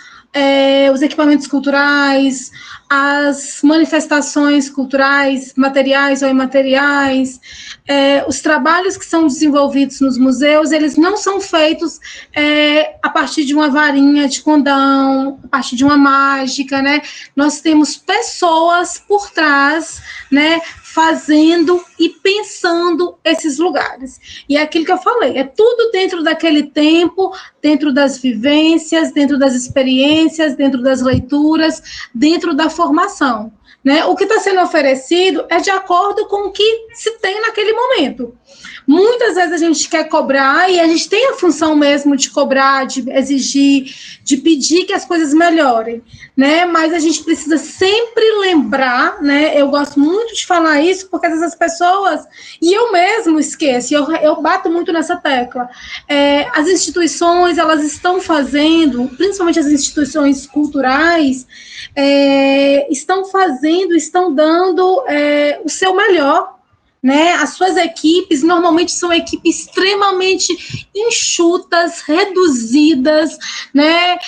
os equipamentos culturais, as manifestações culturais, materiais ou imateriais, os trabalhos que são desenvolvidos nos museus, eles não são feitos a partir de uma varinha de condão, a partir de uma mágica, né? Nós temos pessoas por trás, né, fazendo e pensando esses lugares. E é aquilo que eu falei, é tudo dentro daquele tempo, dentro das vivências, dentro das experiências, dentro das leituras, dentro da formação, né? O que está sendo oferecido é de acordo com o que se tem naquele momento. Muitas vezes a gente quer cobrar, e a gente tem a função mesmo de cobrar, de exigir, de pedir que as coisas melhorem, né? Mas a gente precisa sempre lembrar, né? Eu gosto muito de falar isso, porque às vezes as pessoas, e eu mesmo esqueço, eu bato muito nessa tecla, as instituições, elas estão fazendo, principalmente as instituições culturais, estão dando o seu melhor, né? As suas equipes normalmente são equipes extremamente enxutas, reduzidas, né?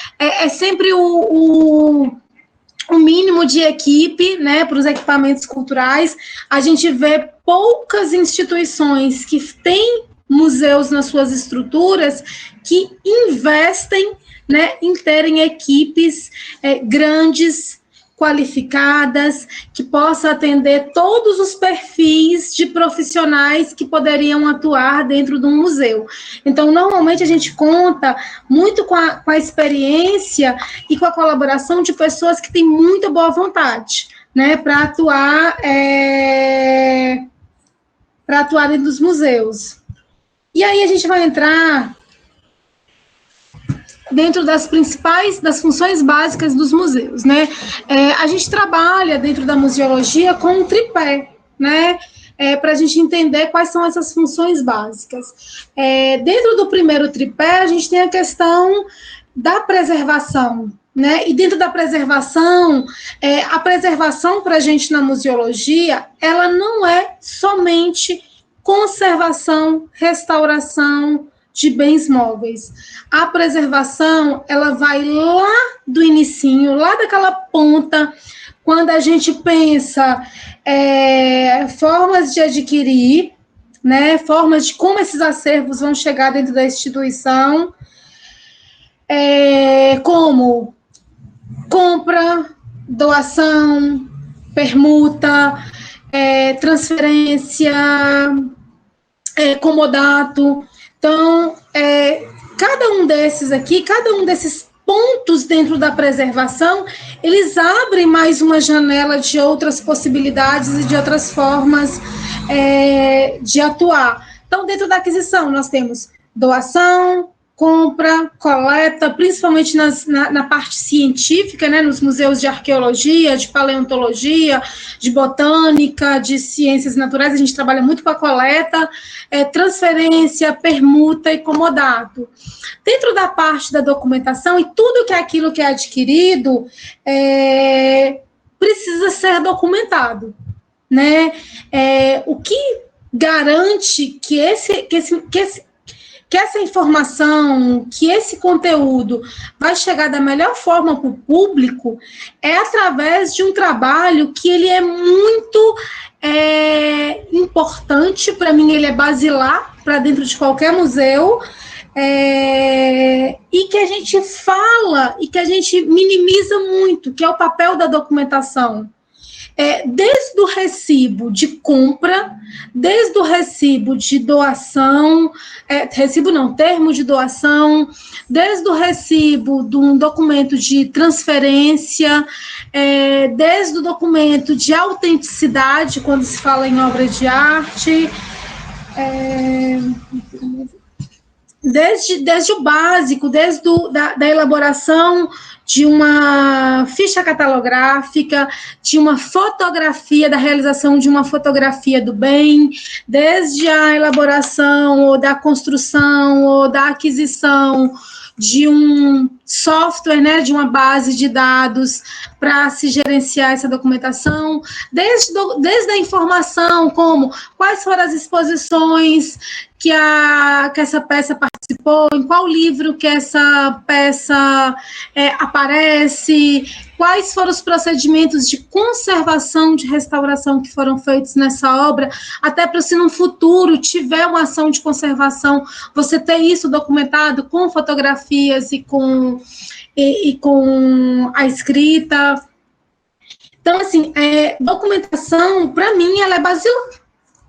Sempre o mínimo de equipe, né, para os equipamentos culturais. A gente vê poucas instituições que têm museus nas suas estruturas que investem, né, em terem equipes grandes, qualificadas, que possa atender todos os perfis de profissionais que poderiam atuar dentro de um museu. Então, normalmente, a gente conta muito com a experiência e com a colaboração de pessoas que têm muita boa vontade, né, para atuar dentro dos museus. E aí a gente vai entrar dentro das funções básicas dos museus, né? A gente trabalha dentro da museologia com um tripé, né? Para a gente entender quais são essas funções básicas. Dentro do primeiro tripé, a gente tem a questão da preservação, né? E dentro da preservação, a preservação para a gente na museologia, ela não é somente conservação, restauração de bens móveis. A preservação, ela vai lá do inicinho, lá daquela ponta, quando a gente pensa formas de adquirir, né, formas de como esses acervos vão chegar dentro da instituição, como compra, doação, permuta, transferência, comodato. Então, cada um desses pontos dentro da preservação, eles abrem mais uma janela de outras possibilidades e de outras formas de atuar. Então, dentro da aquisição, nós temos doação, compra, coleta, principalmente na parte científica, né, nos museus de arqueologia, de paleontologia, de botânica, de ciências naturais, a gente trabalha muito com a coleta, transferência, permuta e comodato. Dentro da parte da documentação, e tudo que é aquilo que é adquirido precisa ser documentado, né? O que garante que essa informação, que esse conteúdo vai chegar da melhor forma para o público é através de um trabalho que ele é muito importante, para mim ele é basilar para dentro de qualquer museu, e que a gente fala e que a gente minimiza muito, que é o papel da documentação. Desde o recibo de compra, desde o recibo de doação, termo de doação, desde o recibo de um documento de transferência, desde o documento de autenticidade, quando se fala em obra de arte, desde o básico, desde da elaboração de uma ficha catalográfica, de uma fotografia, da realização de uma fotografia do bem, desde a elaboração ou da construção ou da aquisição de um software, né, de uma base de dados para se gerenciar essa documentação, desde a informação, como quais foram as exposições que essa peça participou, em qual livro que essa peça aparece, quais foram os procedimentos de conservação, de restauração que foram feitos nessa obra, até para se no futuro tiver uma ação de conservação, você ter isso documentado com fotografias e com a escrita. Então, assim, documentação, para mim, ela é basilar.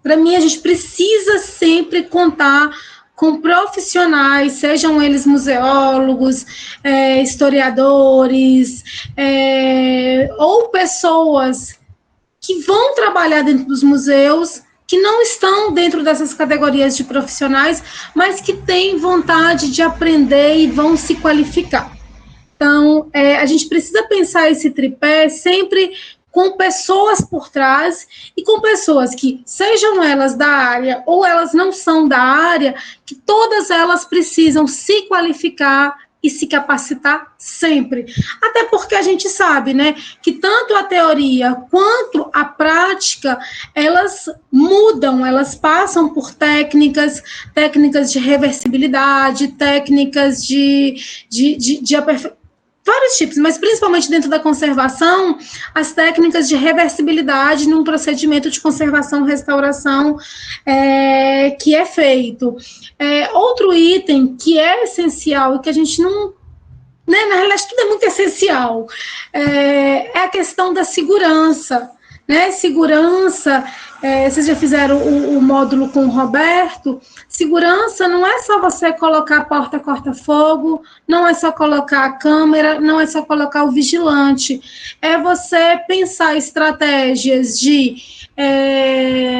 Para mim, a gente precisa sempre contar com profissionais, sejam eles museólogos, historiadores, ou pessoas que vão trabalhar dentro dos museus, que não estão dentro dessas categorias de profissionais, mas que têm vontade de aprender e vão se qualificar. Então, a gente precisa pensar esse tripé sempre com pessoas por trás e com pessoas que, sejam elas da área ou elas não são da área, que todas elas precisam se qualificar e se capacitar sempre. Até porque a gente sabe, né, que tanto a teoria quanto a prática, elas mudam, elas passam por técnicas de reversibilidade, técnicas de aperfeiçoamento, vários tipos, mas principalmente dentro da conservação, as técnicas de reversibilidade num procedimento de conservação, restauração que é feito. Outro item que é essencial e que a gente não... Né, na realidade, tudo é muito essencial. É a questão da segurança. Né? Segurança, vocês já fizeram o módulo com o Roberto. Segurança não é só você colocar a porta corta-fogo, não é só colocar a câmera, não é só colocar o vigilante. É você pensar estratégias de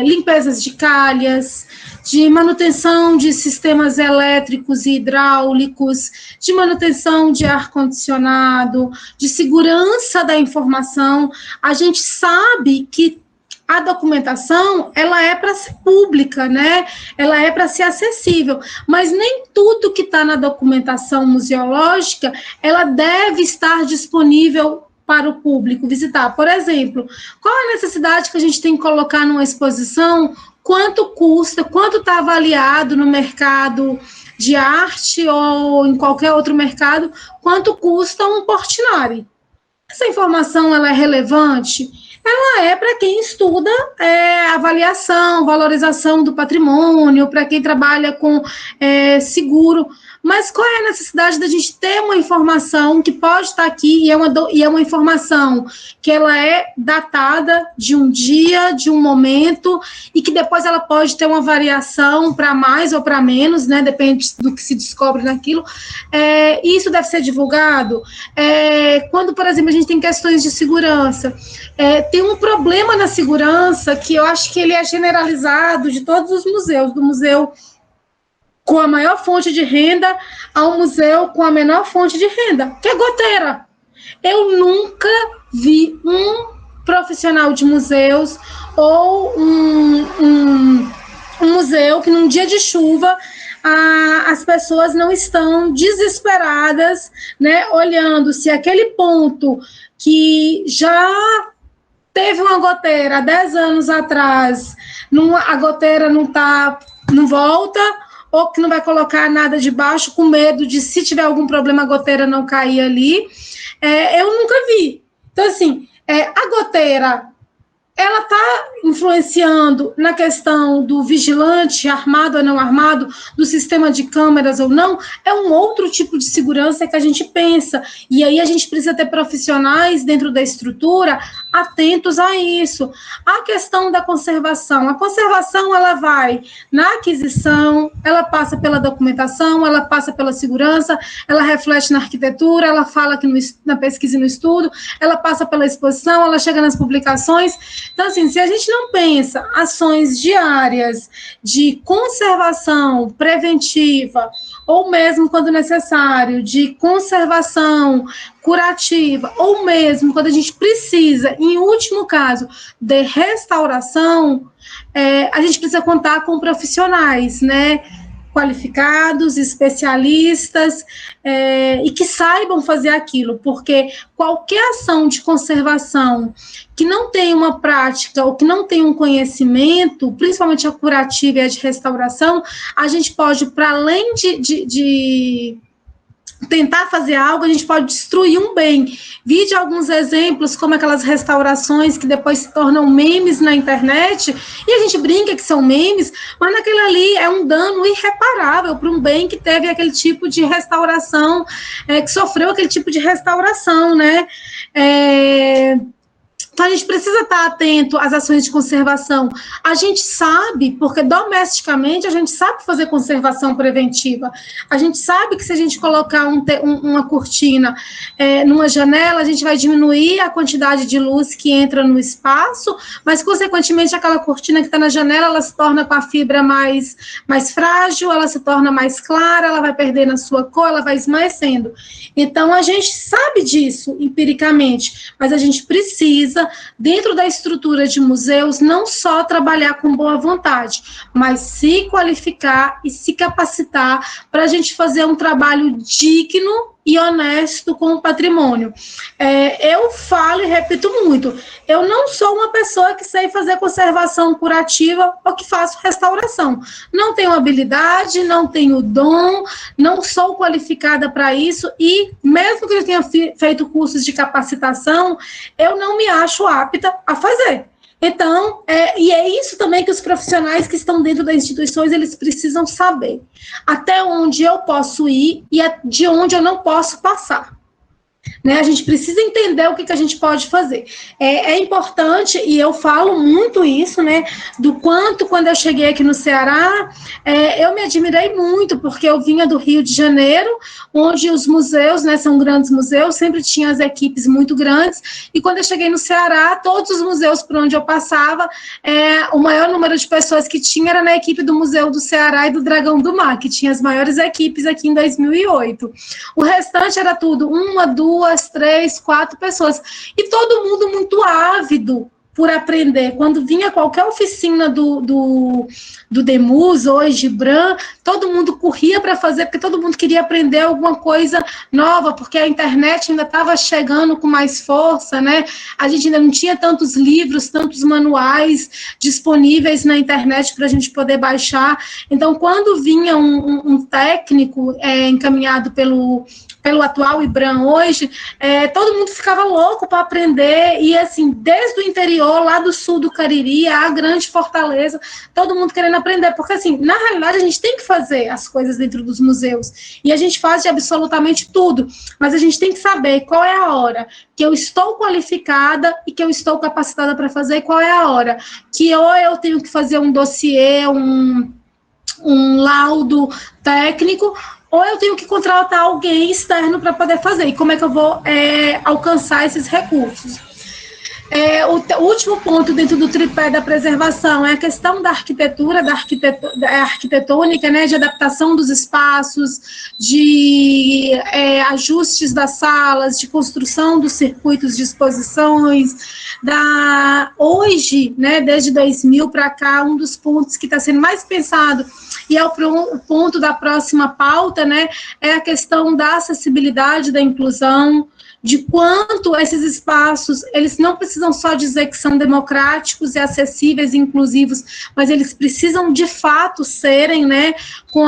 limpezas de calhas, de manutenção de sistemas elétricos e hidráulicos, de manutenção de ar-condicionado, de segurança da informação. A gente sabe que a documentação, ela é para ser pública, né? Ela é para ser acessível, mas nem tudo que está na documentação museológica, ela deve estar disponível para o público visitar. Por exemplo, qual a necessidade que a gente tem que colocar numa exposição? Quanto custa, quanto está avaliado no mercado de arte ou em qualquer outro mercado, quanto custa um Portinari? Essa informação, ela é relevante? Ela é para quem estuda avaliação, valorização do patrimônio, para quem trabalha com seguro. Mas qual é a necessidade da gente ter uma informação que pode estar aqui e é uma informação que ela é datada de um dia, de um momento, e que depois ela pode ter uma variação para mais ou para menos, né? Depende do que se descobre naquilo. E isso deve ser divulgado. Quando, por exemplo, a gente tem questões de segurança, tem um problema na segurança que eu acho que ele é generalizado de todos os museus, do Museu com a maior fonte de renda ao museu com a menor fonte de renda, que é goteira. Eu nunca vi um profissional de museus ou um museu que num dia de chuva as pessoas não estão desesperadas, né, olhando se aquele ponto que já teve uma goteira há 10 anos atrás, a goteira não volta, ou que não vai colocar nada de baixo, com medo de, se tiver algum problema, a goteira não cair ali. Eu nunca vi. Então, assim, a goteira, ela está influenciando na questão do vigilante, armado ou não armado, do sistema de câmeras ou não, é um outro tipo de segurança que a gente pensa. E aí a gente precisa ter profissionais dentro da estrutura atentos a isso. A questão da conservação. A conservação, ela vai na aquisição, ela passa pela documentação, ela passa pela segurança, ela reflete na arquitetura, ela fala aqui na pesquisa e no estudo, ela passa pela exposição, ela chega nas publicações. Então, assim, se a gente não pensa ações diárias de conservação preventiva, ou mesmo, quando necessário, de conservação curativa, ou mesmo quando a gente precisa, em último caso, de restauração, a gente precisa contar com profissionais, né, qualificados, especialistas, e que saibam fazer aquilo, porque qualquer ação de conservação que não tem uma prática ou que não tem um conhecimento, principalmente a curativa e a de restauração, a gente pode, para além de tentar fazer algo, a gente pode destruir um bem. Vi de alguns exemplos, como aquelas restaurações que depois se tornam memes na internet, e a gente brinca que são memes, mas naquele ali é um dano irreparável para um bem que teve aquele tipo de restauração, que sofreu aquele tipo de restauração, né? Então, a gente precisa estar atento às ações de conservação. A gente sabe, porque domesticamente a gente sabe fazer conservação preventiva. A gente sabe que se a gente colocar uma cortina numa janela, a gente vai diminuir a quantidade de luz que entra no espaço, mas, consequentemente, aquela cortina que está na janela, ela se torna com a fibra mais frágil, ela se torna mais clara, ela vai perdendo a sua cor, ela vai esmaecendo. Então, a gente sabe disso empiricamente, mas a gente precisa, dentro da estrutura de museus, não só trabalhar com boa vontade, mas se qualificar e se capacitar para a gente fazer um trabalho digno e honesto com o patrimônio. Eu falo e repito muito, eu não sou uma pessoa que sei fazer conservação curativa ou que faço restauração. Não tenho habilidade, não tenho dom, não sou qualificada para isso, e mesmo que eu tenha feito cursos de capacitação, eu não me acho apta a fazer. Então, e é isso também que os profissionais que estão dentro das instituições, eles precisam saber até onde eu posso ir e de onde eu não posso passar. Né? A gente precisa entender o que a gente pode fazer. É importante, e eu falo muito isso, né, do quanto, quando eu cheguei aqui no Ceará, eu me admirei muito, porque eu vinha do Rio de Janeiro, onde os museus, né, são grandes museus, sempre tinha as equipes muito grandes, e quando eu cheguei no Ceará, todos os museus por onde eu passava, o maior número de pessoas que tinha era na equipe do Museu do Ceará e do Dragão do Mar, que tinha as maiores equipes aqui em 2008. O restante era tudo, 1, 2, 3, 4 pessoas, e todo mundo muito ávido por aprender. Quando vinha qualquer oficina do Demus, hoje, Bran, todo mundo corria para fazer, porque todo mundo queria aprender alguma coisa nova, porque a internet ainda estava chegando com mais força, né? A gente ainda não tinha tantos livros, tantos manuais disponíveis na internet para a gente poder baixar. Então, quando vinha um técnico encaminhado pelo atual IBRAM hoje, todo mundo ficava louco para aprender, e assim, desde o interior, lá do sul do Cariri, a grande Fortaleza, todo mundo querendo aprender, porque assim, na realidade a gente tem que fazer as coisas dentro dos museus, e a gente faz de absolutamente tudo, mas a gente tem que saber qual é a hora que eu estou qualificada e que eu estou capacitada para fazer, e qual é a hora que ou eu tenho que fazer um dossiê, um laudo técnico, ou eu tenho que contratar alguém externo para poder fazer, e como é que eu vou alcançar esses recursos. O último ponto dentro do tripé da preservação é a questão da arquitetura, arquitetônica, né, de adaptação dos espaços, de ajustes das salas, de construção dos circuitos de exposições. Hoje, né, desde 2000 para cá, um dos pontos que está sendo mais pensado, e é o ponto da próxima pauta, né, é a questão da acessibilidade, da inclusão, de quanto esses espaços, eles não precisam só dizer que são democráticos e acessíveis e inclusivos, mas eles precisam de fato serem, né, com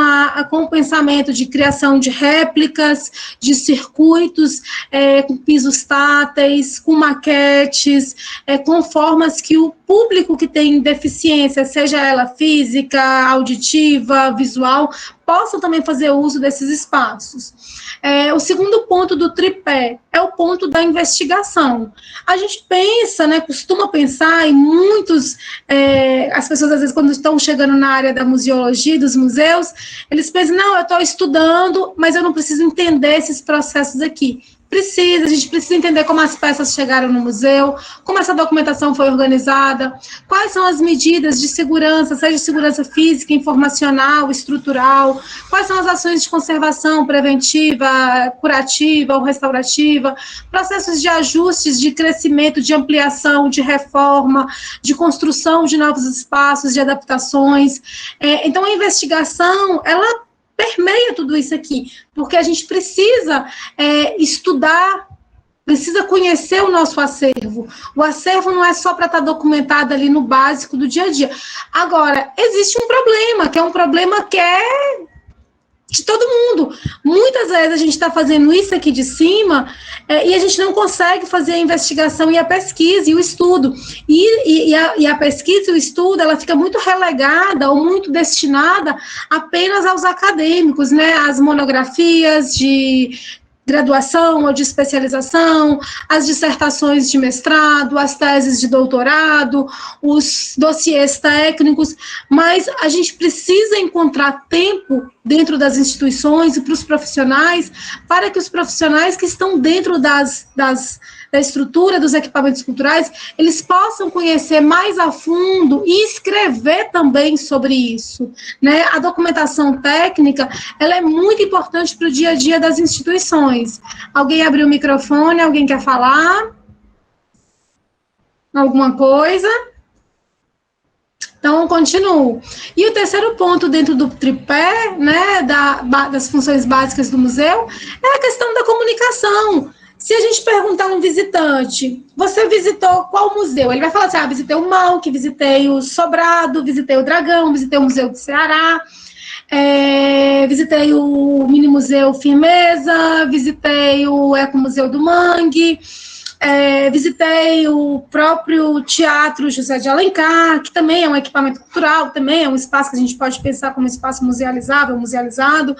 o pensamento de criação de réplicas, de circuitos, com pisos táteis, com maquetes, com formas que o público que tem deficiência, seja ela física, auditiva, visual, possam também fazer uso desses espaços. O segundo ponto do tripé é o ponto da investigação. A gente pensa, né, costuma pensar, e as pessoas, às vezes, quando estão chegando na área da museologia, dos museus, eles pensam, não, eu estou estudando, mas eu não preciso entender esses processos aqui. A gente precisa entender como as peças chegaram no museu, como essa documentação foi organizada, quais são as medidas de segurança, seja segurança física, informacional, estrutural, quais são as ações de conservação preventiva, curativa ou restaurativa, processos de ajustes, de crescimento, de ampliação, de reforma, de construção de novos espaços, de adaptações. Então, a investigação, ela permeia tudo isso aqui, porque a gente precisa estudar, precisa conhecer o nosso acervo. O acervo não é só para estar documentado ali no básico do dia a dia. Agora, existe um problema, que é um problema que é de todo mundo. Muitas vezes a gente está fazendo isso aqui de cima e a gente não consegue fazer a investigação e a pesquisa e o estudo. E a pesquisa e o estudo, ela fica muito relegada ou muito destinada apenas aos acadêmicos, né? As monografias de graduação ou de especialização, as dissertações de mestrado, as teses de doutorado, os dossiês técnicos, mas a gente precisa encontrar tempo dentro das instituições e para os profissionais, para que os profissionais que estão dentro da estrutura dos equipamentos culturais, eles possam conhecer mais a fundo e escrever também sobre isso, né? A documentação técnica, ela é muito importante para o dia a dia das instituições. Alguém abriu o microfone, alguém quer falar? Alguma coisa? Então, continuo. E o terceiro ponto dentro do tripé, né, das funções básicas do museu, é a questão da comunicação. Se a gente perguntar a um visitante, você visitou qual museu? Ele vai falar assim, visitei o MAUC, visitei o Sobrado, visitei o Dragão, visitei o Museu do Ceará, visitei o Mini Museu Firmeza, visitei o Ecomuseu do Mangue, visitei o próprio Teatro José de Alencar, que também é um equipamento cultural, também é um espaço que a gente pode pensar como espaço musealizável, musealizado,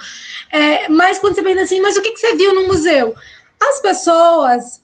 mas quando você pensa assim, mas o que você viu no museu? As pessoas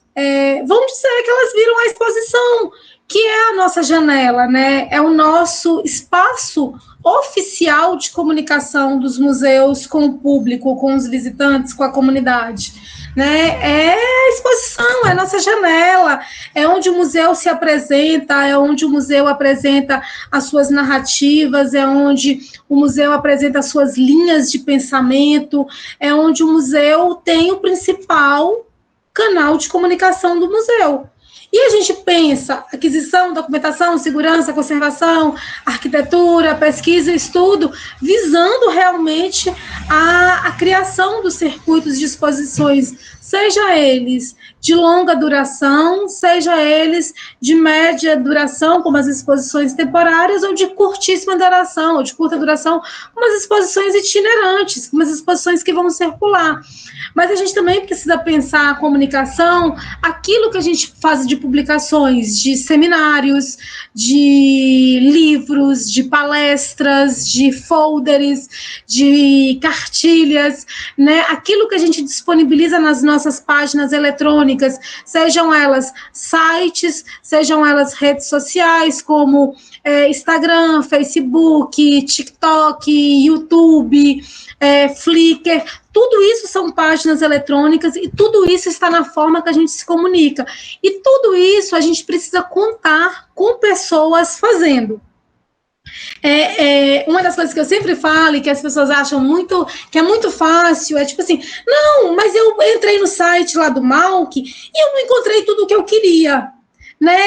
vão dizer que elas viram a exposição, que é a nossa janela, né? É o nosso espaço oficial de comunicação dos museus com o público, com os visitantes, com a comunidade, né? É a exposição, é a nossa janela, é onde o museu se apresenta, é onde o museu apresenta as suas narrativas, é onde o museu apresenta as suas linhas de pensamento, é onde o museu tem o principal canal de comunicação do museu. E a gente pensa aquisição, documentação, segurança, conservação, arquitetura, pesquisa, estudo, visando realmente a criação dos circuitos de exposições, seja eles de longa duração, seja eles de média duração, como as exposições temporárias, ou de curtíssima duração, ou de curta duração, como as exposições itinerantes, como as exposições que vão circular. Mas a gente também precisa pensar a comunicação, aquilo que a gente faz de publicações, de seminários, de livros, de palestras, de folders, de cartilhas, né? Aquilo que a gente disponibiliza nas nossas nossas páginas eletrônicas, sejam elas sites, sejam elas redes sociais, como Instagram, Facebook, TikTok, YouTube, Flickr, tudo isso são páginas eletrônicas e tudo isso está na forma que a gente se comunica. E tudo isso a gente precisa contar com pessoas fazendo. Uma das coisas que eu sempre falo e que as pessoas acham que é muito fácil, é tipo assim, não, mas eu entrei no site lá do Malk e eu não encontrei tudo o que eu queria, né?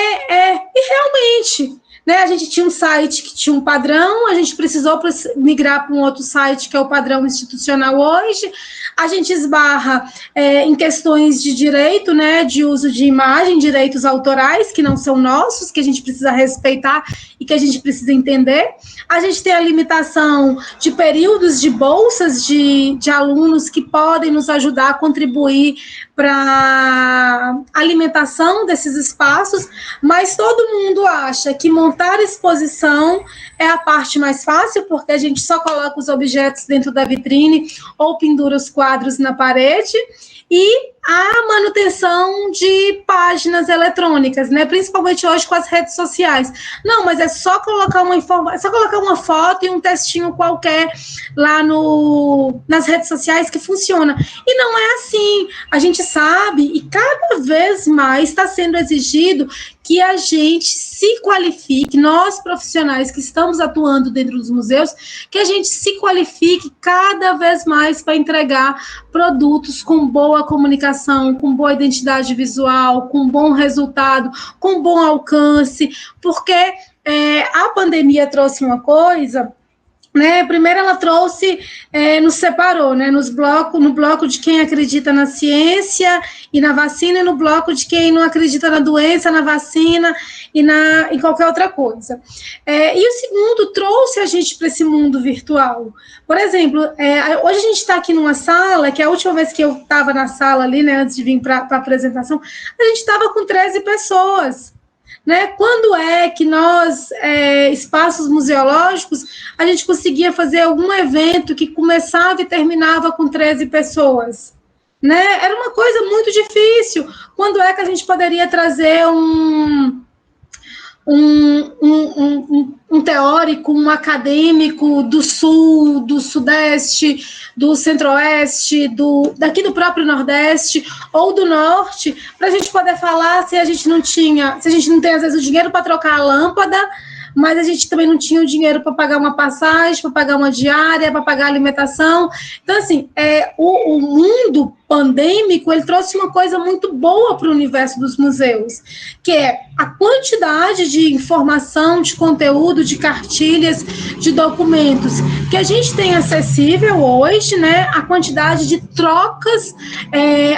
E realmente, né, a gente tinha um site que tinha um padrão, a gente precisou migrar para um outro site que é o padrão institucional hoje, a gente esbarra em questões de direito, né, de uso de imagem, direitos autorais, que não são nossos, que a gente precisa respeitar e que a gente precisa entender. A gente tem a limitação de períodos de bolsas de alunos que podem nos ajudar a contribuir para a alimentação desses espaços, mas todo mundo acha que montar exposição é a parte mais fácil, porque a gente só coloca os objetos dentro da vitrine ou pendura os quadros na parede, e a manutenção de páginas eletrônicas, né? Principalmente hoje com as redes sociais. Não, mas é só colocar uma foto e um textinho qualquer lá nas redes sociais que funciona. E não é assim. A gente sabe, e cada vez mais está sendo exigido que a gente se qualifique, nós profissionais que estamos atuando dentro dos museus, que a gente se qualifique cada vez mais para entregar produtos com boa comunicação, com boa identidade visual, com bom resultado, com bom alcance, porque a pandemia trouxe uma coisa, né? Primeiro ela nos separou, né? No bloco de quem acredita na ciência e na vacina, e no bloco de quem não acredita na doença, na vacina e em qualquer outra coisa. E o segundo trouxe a gente para esse mundo virtual. Por exemplo, hoje a gente está aqui numa sala, que a última vez que eu estava na sala ali, né, antes de vir para a apresentação, a gente estava com 13 pessoas. Né? Quando é que nós, espaços museológicos, a gente conseguia fazer algum evento que começava e terminava com 13 pessoas? Né? Era uma coisa muito difícil. Quando é que a gente poderia trazer um teórico, um acadêmico do sul, do sudeste, do centro-oeste, daqui do próprio nordeste ou do norte, para a gente poder falar se a gente não tem, às vezes, o dinheiro para trocar a lâmpada, mas a gente também não tinha o dinheiro para pagar uma passagem, para pagar uma diária, para pagar a alimentação. Então, assim, o mundo pandêmico, ele trouxe uma coisa muito boa para o universo dos museus, que é a quantidade de informação, de conteúdo, de cartilhas, de documentos que a gente tem acessível hoje, né? A quantidade de trocas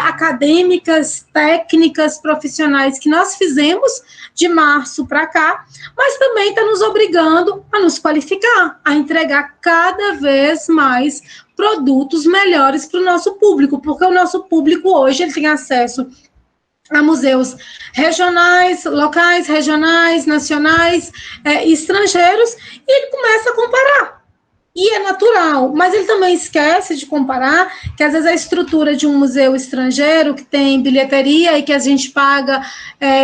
acadêmicas, técnicas, profissionais que nós fizemos de março para cá, mas também está nos obrigando a nos qualificar, a entregar cada vez mais produtos melhores para o nosso público, porque o nosso público hoje ele tem acesso a museus regionais, locais, regionais, nacionais, estrangeiros, e ele começa a comparar. E é natural, mas ele também esquece de comparar que, às vezes, a estrutura de um museu estrangeiro que tem bilheteria e que a gente paga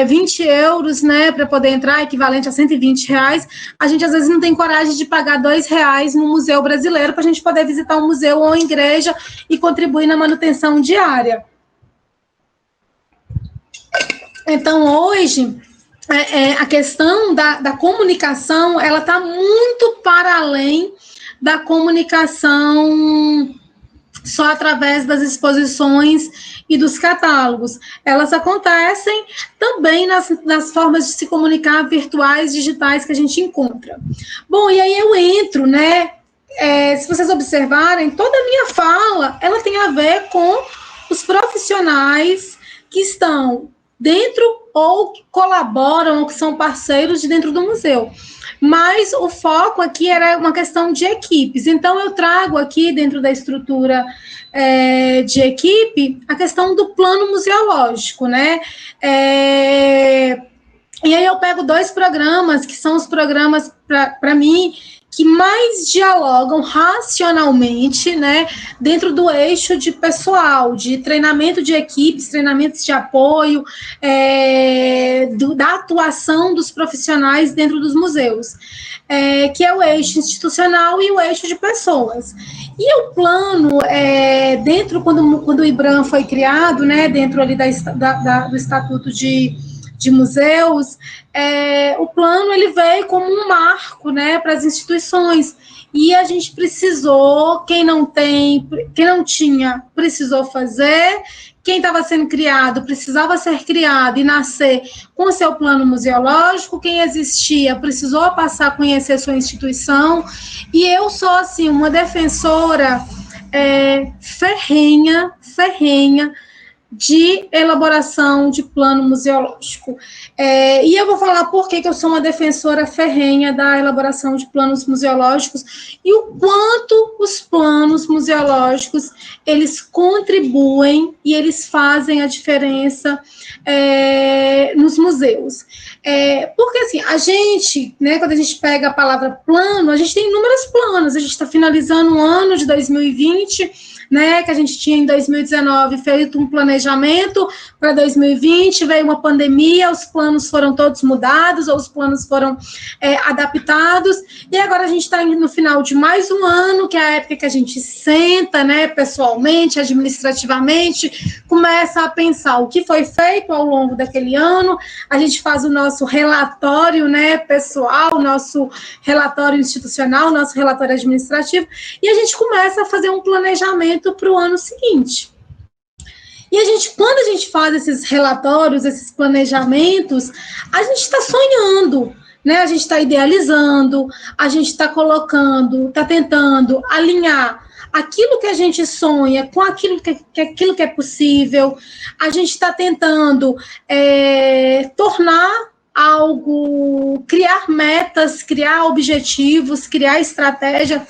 20 euros, né, para poder entrar, equivalente a 120 reais, a gente, às vezes, não tem coragem de pagar R$2 no museu brasileiro para a gente poder visitar um museu ou uma igreja e contribuir na manutenção diária. Então, hoje, a questão da comunicação, ela está muito para além da comunicação só através das exposições e dos catálogos. Elas acontecem também nas formas de se comunicar virtuais, digitais que a gente encontra. Bom, e aí eu entro, né? Se vocês observarem, toda a minha fala, ela tem a ver com os profissionais que estão dentro ou que colaboram ou que são parceiros de dentro do museu. Mas o foco aqui era uma questão de equipes. Então, eu trago aqui, dentro da estrutura de equipe, a questão do plano museológico, né? E aí eu pego pego 2 programas, que são os programas, para mim, que mais dialogam racionalmente, né, dentro do eixo de pessoal, de treinamento de equipes, treinamentos de apoio, da atuação dos profissionais dentro dos museus, que é o eixo institucional e o eixo de pessoas. E o plano, quando o IBRAM foi criado, né, dentro ali do Estatuto de Museus, o plano ele veio como um marco, né, para as instituições, e a gente precisou, quem não tinha, precisou fazer, quem estava sendo criado precisava ser criado e nascer com o seu plano museológico, quem existia precisou passar a conhecer sua instituição, e eu sou, assim, uma defensora ferrenha de elaboração de plano museológico. E eu vou falar por que eu sou uma defensora ferrenha da elaboração de planos museológicos e o quanto os planos museológicos, eles contribuem e eles fazem a diferença nos museus. Porque, assim, a gente, né, quando a gente pega a palavra plano, a gente tem inúmeros planos, a gente está finalizando o ano de 2020, né, que a gente tinha em 2019 feito um planejamento para 2020, veio uma pandemia, os planos foram todos mudados, ou os planos foram adaptados, e agora a gente está no final de mais um ano, que é a época que a gente senta, né, pessoalmente, administrativamente, começa a pensar o que foi feito ao longo daquele ano, a gente faz o nosso relatório, né, pessoal, nosso relatório institucional, nosso relatório administrativo, e a gente começa a fazer um planejamento para o ano seguinte. E quando a gente faz esses relatórios, esses planejamentos, a gente está sonhando, né? A gente está idealizando, a gente está colocando, está tentando alinhar aquilo que a gente sonha com aquilo que é possível, a gente está tentando tornar algo, criar metas, criar objetivos, criar estratégias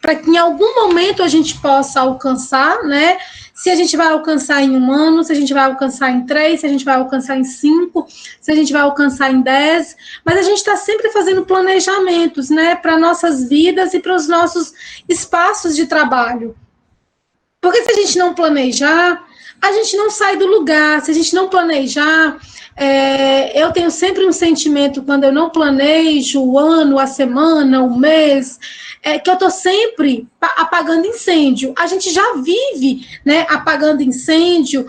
para que em algum momento a gente possa alcançar, né? Se a gente vai alcançar em 1 ano, se a gente vai alcançar em 3, se a gente vai alcançar em 5, se a gente vai alcançar em 10, mas a gente está sempre fazendo planejamentos, né, para nossas vidas e para os nossos espaços de trabalho. Porque se a gente não planejar, a gente não sai do lugar, se a gente não planejar, eu tenho sempre um sentimento, quando eu não planejo o ano, a semana, o mês, que eu estou sempre apagando incêndio. A gente já vive, né, apagando incêndio,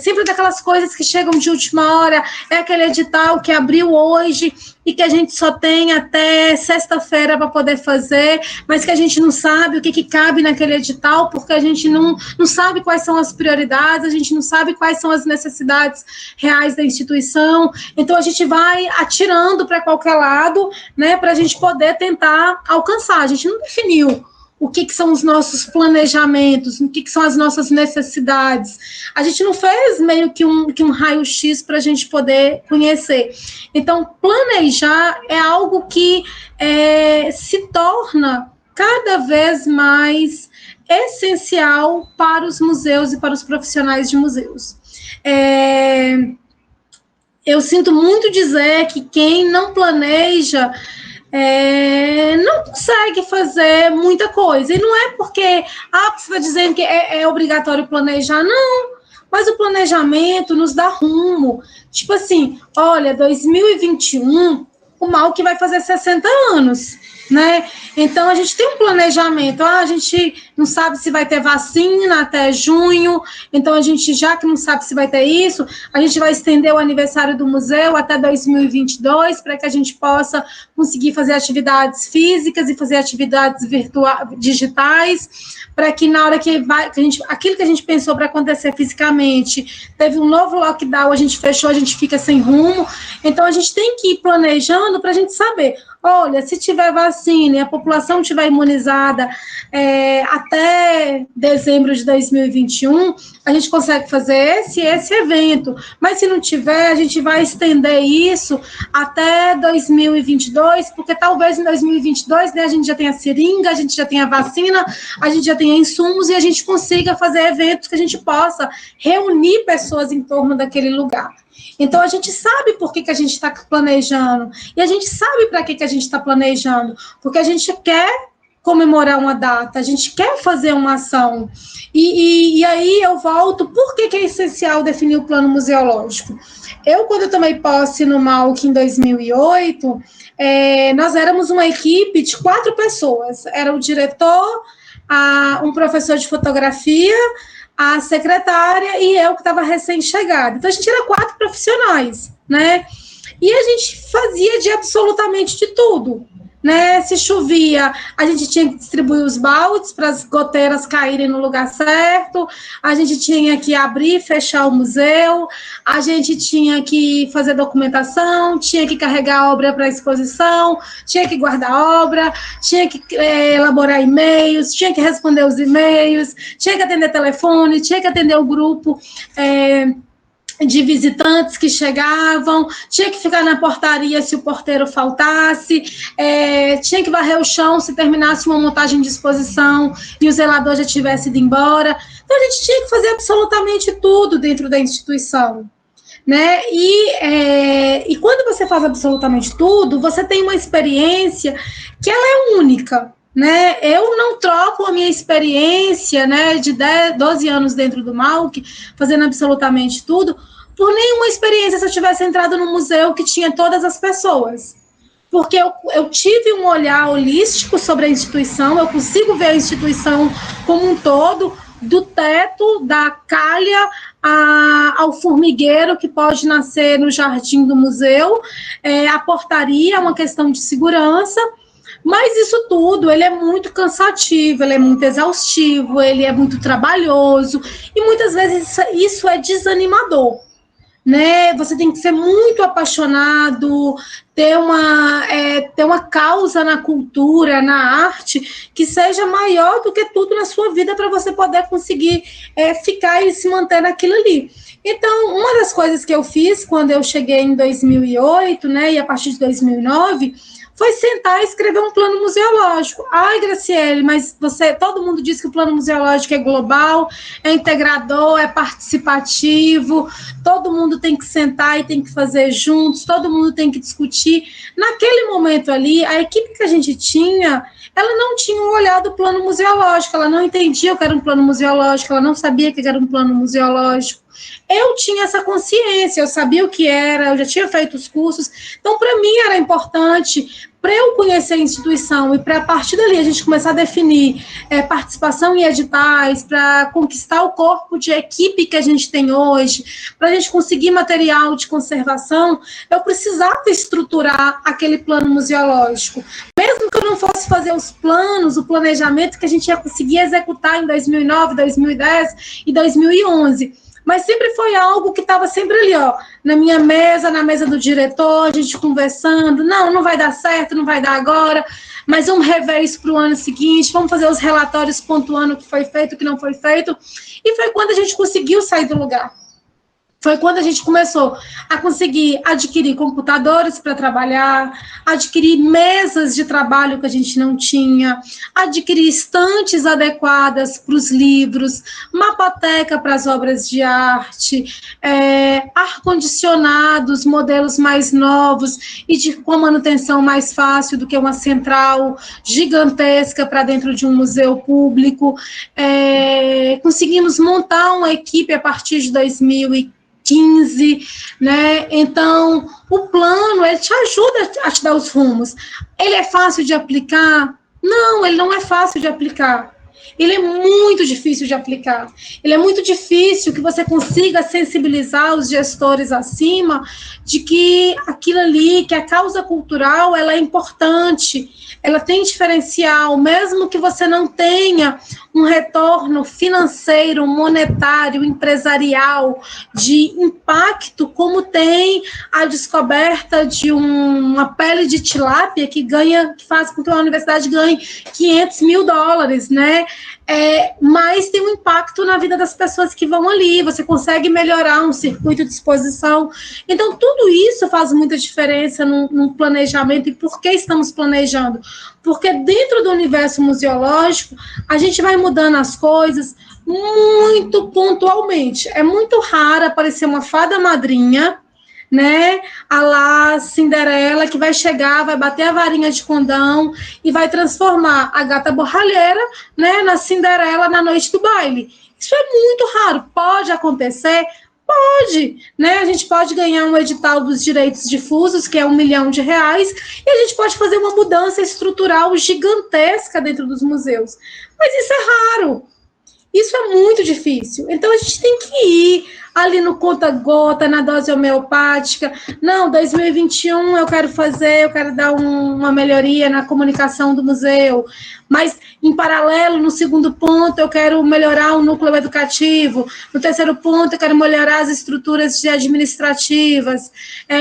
sempre daquelas coisas que chegam de última hora, aquele edital que abriu hoje e que a gente só tem até sexta-feira para poder fazer, mas que a gente não sabe o que cabe naquele edital, porque a gente não sabe quais são as prioridades, a gente não sabe quais são as necessidades reais da instituição, então a gente vai atirando para qualquer lado, né, para a gente poder tentar alcançar. A gente não definiu o que são os nossos planejamentos, o que são as nossas necessidades. A gente não fez meio que um raio-x para a gente poder conhecer. Então, planejar é algo que se torna cada vez mais essencial para os museus e para os profissionais de museus. Eu sinto muito dizer que quem não planeja não consegue fazer muita coisa. E não é porque você está dizendo que é obrigatório planejar, não. Mas o planejamento nos dá rumo. Tipo assim, olha, 2021, o mal que vai fazer 60 anos, né? Então, a gente tem um planejamento. A gente não sabe se vai ter vacina até junho, então a gente, já que não sabe se vai ter isso, a gente vai estender o aniversário do museu até 2022, para que a gente possa conseguir fazer atividades físicas e fazer atividades digitais, para que na hora aquilo que a gente pensou para acontecer fisicamente, teve um novo lockdown, a gente fechou, a gente fica sem rumo. Então, a gente tem que ir planejando para a gente saber, olha, se tiver vacina e a população estiver imunizada até dezembro de 2021, a gente consegue fazer esse evento. Mas se não tiver, a gente vai estender isso até 2022, porque talvez em 2022, né, a gente já tenha seringa, a gente já tenha vacina, a gente já tenha insumos e a gente consiga fazer eventos que a gente possa reunir pessoas em torno daquele lugar. Então, a gente sabe por que a gente está planejando. E a gente sabe para que a gente está planejando. Porque a gente quer comemorar uma data, a gente quer fazer uma ação. E aí eu volto, por que é essencial definir o plano museológico? Quando eu tomei posse no MAUC em 2008, nós éramos uma equipe de 4 pessoas. Era o diretor, um professor de fotografia, a secretária e eu que estava recém-chegada. Então, a gente era 4 profissionais, né? E a gente fazia de absolutamente de tudo, né? Se chovia, a gente tinha que distribuir os baldes para as goteiras caírem no lugar certo, a gente tinha que abrir e fechar o museu, a gente tinha que fazer documentação, tinha que carregar a obra para a exposição, tinha que guardar a obra, tinha que elaborar e-mails, tinha que responder os e-mails, tinha que atender telefone, tinha que atender o grupo de visitantes que chegavam, tinha que ficar na portaria se o porteiro faltasse, tinha que varrer o chão se terminasse uma montagem de exposição e o zelador já tivesse ido embora. Então, a gente tinha que fazer absolutamente tudo dentro da instituição, né? E quando você faz absolutamente tudo, você tem uma experiência que ela é única, né? Eu não troco a minha experiência, né, de 12 anos dentro do MAUC, fazendo absolutamente tudo, por nenhuma experiência se eu tivesse entrado num museu que tinha todas as pessoas. Porque eu tive um olhar holístico sobre a instituição, eu consigo ver a instituição como um todo, do teto, da calha ao formigueiro que pode nascer no jardim do museu, a portaria, uma questão de segurança. Mas isso tudo, ele é muito cansativo, ele é muito exaustivo, ele é muito trabalhoso, e muitas vezes isso é desanimador, né? Você tem que ser muito apaixonado, ter uma causa na cultura, na arte, que seja maior do que tudo na sua vida para você poder conseguir ficar e se manter naquilo ali. Então, uma das coisas que eu fiz quando eu cheguei em 2008, né, e a partir de 2009, foi sentar e escrever um plano museológico. Ai, Graciele, mas todo mundo diz que o plano museológico é global, é integrador, é participativo, todo mundo tem que sentar e tem que fazer juntos, todo mundo tem que discutir. Naquele momento ali, a equipe que a gente tinha, ela não tinha um olhar do plano museológico, ela não entendia o que era um plano museológico, ela não sabia o que era um plano museológico. Eu tinha essa consciência, eu sabia o que era, eu já tinha feito os cursos, então para mim era importante, para eu conhecer a instituição e para a partir dali a gente começar a definir participação em editais, para conquistar o corpo de equipe que a gente tem hoje, para a gente conseguir material de conservação, eu precisava estruturar aquele plano museológico. Mesmo que eu não fosse fazer os planos, o planejamento que a gente ia conseguir executar em 2009, 2010 e 2011, mas sempre foi algo que estava sempre ali, ó, na minha mesa, na mesa do diretor, a gente conversando, não vai dar certo, não vai dar agora, mas vamos rever isso para o ano seguinte, vamos fazer os relatórios pontuando o que foi feito, o que não foi feito, e foi quando a gente conseguiu sair do lugar. Foi quando a gente começou a conseguir adquirir computadores para trabalhar, adquirir mesas de trabalho que a gente não tinha, adquirir estantes adequadas para os livros, mapoteca para as obras de arte, ar-condicionados, modelos mais novos e com manutenção mais fácil do que uma central gigantesca para dentro de um museu público. Conseguimos montar uma equipe a partir de 2015, né? Então, o plano, ele te ajuda a te dar os rumos. Ele é fácil de aplicar? Não, ele não é fácil de aplicar. Ele é muito difícil de aplicar. Ele é muito difícil que você consiga sensibilizar os gestores acima de que aquilo ali, que a causa cultural, ela é importante, ela tem diferencial, mesmo que você não tenha um retorno financeiro, monetário, empresarial, de impacto, como tem a descoberta de uma pele de tilápia que faz com que a universidade ganhe $500 mil, né? Mas tem um impacto na vida das pessoas que vão ali, você consegue melhorar um circuito de exposição. Então, tudo isso faz muita diferença no planejamento. E por que estamos planejando? Porque dentro do universo museológico, a gente vai mudando as coisas muito pontualmente. É muito raro aparecer uma fada madrinha né, a lá Cinderela, que vai chegar, vai bater a varinha de condão e vai transformar a gata borralheira, né, na Cinderela na noite do baile. Isso é muito raro. Pode acontecer? Pode, né? A gente pode ganhar um edital dos direitos difusos, que é R$1 milhão, e a gente pode fazer uma mudança estrutural gigantesca dentro dos museus. Mas isso é raro. Isso é muito difícil. Então, a gente tem que ir ali no conta-gota, na dose homeopática. Não, 2021 eu quero dar uma melhoria na comunicação do museu. Mas, em paralelo, no segundo ponto, eu quero melhorar o núcleo educativo. No terceiro ponto, eu quero melhorar as estruturas administrativas.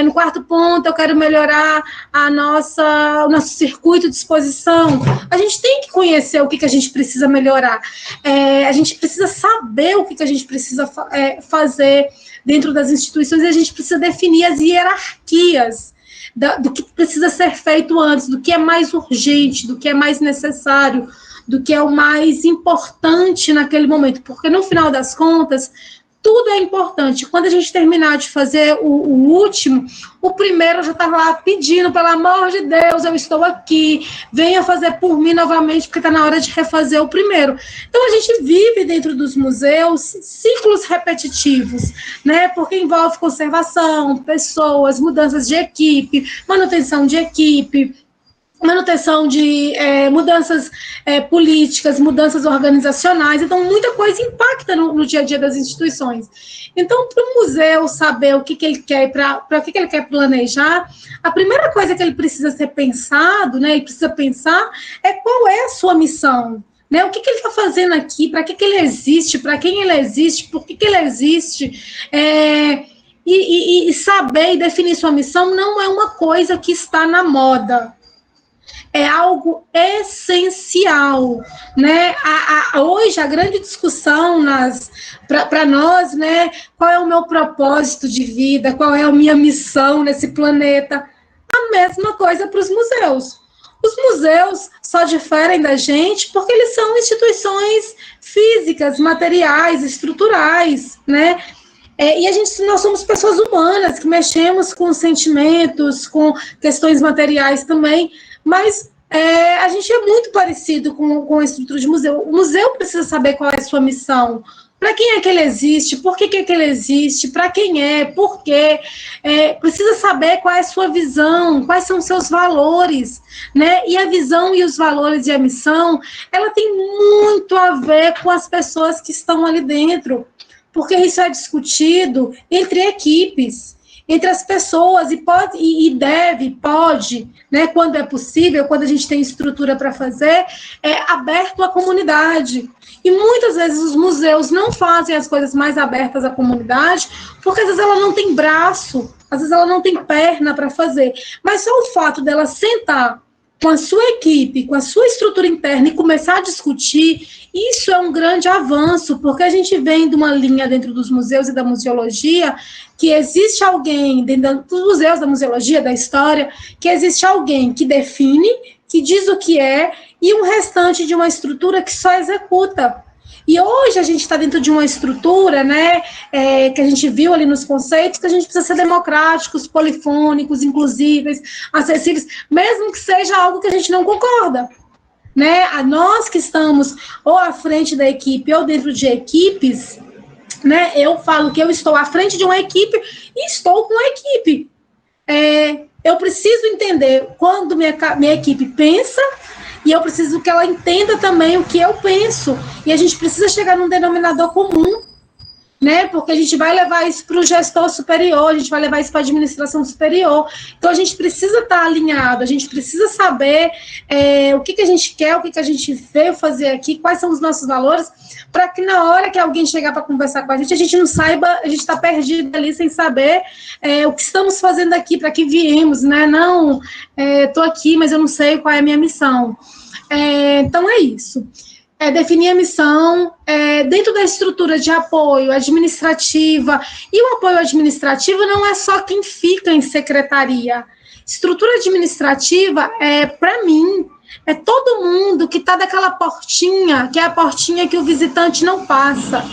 No quarto ponto, eu quero melhorar o nosso circuito de exposição. A gente tem que conhecer o que a gente precisa melhorar. A gente precisa saber o que a gente precisa fazer dentro das instituições, e a gente precisa definir as hierarquias do que precisa ser feito antes, do que é mais urgente, do que é mais necessário, do que é o mais importante naquele momento, porque no final das contas, tudo é importante. Quando a gente terminar de fazer o último, o primeiro já estava lá pedindo, pelo amor de Deus, eu estou aqui, venha fazer por mim novamente, porque está na hora de refazer o primeiro. Então, a gente vive dentro dos museus ciclos repetitivos, né? Porque envolve conservação, pessoas, mudanças de equipe, manutenção de equipe, manutenção de mudanças políticas, mudanças organizacionais. Então, muita coisa impacta no dia a dia das instituições. Então, para o museu saber o que ele quer, para o que ele quer planejar, a primeira coisa que ele precisa ser pensado, né, ele precisa pensar é qual é a sua missão. Né, o que ele está fazendo aqui, para que ele existe, para quem ele existe, por que ele existe, e saber e definir sua missão não é uma coisa que está na moda. É algo essencial, né? Hoje, a grande discussão para nós, né? Qual é o meu propósito de vida, qual é a minha missão nesse planeta? A mesma coisa para os museus. Os museus só diferem da gente porque eles são instituições físicas, materiais, estruturais, né? E nós somos pessoas humanas que mexemos com sentimentos, com questões materiais também, mas a gente é muito parecido com a estrutura de museu. O museu precisa saber qual é a sua missão, para quem é que ele existe, por que é que ele existe, para quem por quê. Precisa saber qual é a sua visão, quais são os seus valores, né? E a visão e os valores e a missão, ela tem muito a ver com as pessoas que estão ali dentro, porque isso é discutido entre equipes, entre as pessoas, e pode, né, quando é possível, quando a gente tem estrutura para fazer, aberto à comunidade. E muitas vezes os museus não fazem as coisas mais abertas à comunidade, porque às vezes ela não tem braço, às vezes ela não tem perna para fazer. Mas só o fato dela sentar com a sua equipe, com a sua estrutura interna e começar a discutir, isso é um grande avanço, porque a gente vem de uma linha dentro dos museus e da museologia, que existe alguém, dentro dos museus, da museologia, da história, que existe alguém que define, que diz o que é, e um restante de uma estrutura que só executa. E hoje a gente está dentro de uma estrutura, né, que a gente viu ali nos conceitos, que a gente precisa ser democráticos, polifônicos, inclusíveis, acessíveis, mesmo que seja algo que a gente não concorda. Né? A nós que estamos ou à frente da equipe ou dentro de equipes, né? Eu falo que eu estou à frente de uma equipe e estou com a equipe. Eu preciso entender quando minha equipe pensa, e eu preciso que ela entenda também o que eu penso. E a gente precisa chegar num denominador comum, né? Porque a gente vai levar isso para o gestor superior, a gente vai levar isso para a administração superior. Então, a gente precisa estar alinhado, a gente precisa saber o que a gente quer, o que a gente veio fazer aqui, quais são os nossos valores, para que na hora que alguém chegar para conversar com a gente não saiba, a gente está perdido ali sem saber o que estamos fazendo aqui, para que viemos, né? Não, estou aqui, mas eu não sei qual é a minha missão. Então, é isso. Definir a missão dentro da estrutura de apoio administrativa. E o apoio administrativo não é só quem fica em secretaria. Estrutura administrativa, para mim, é todo mundo que está daquela portinha, que é a portinha que o visitante não passa.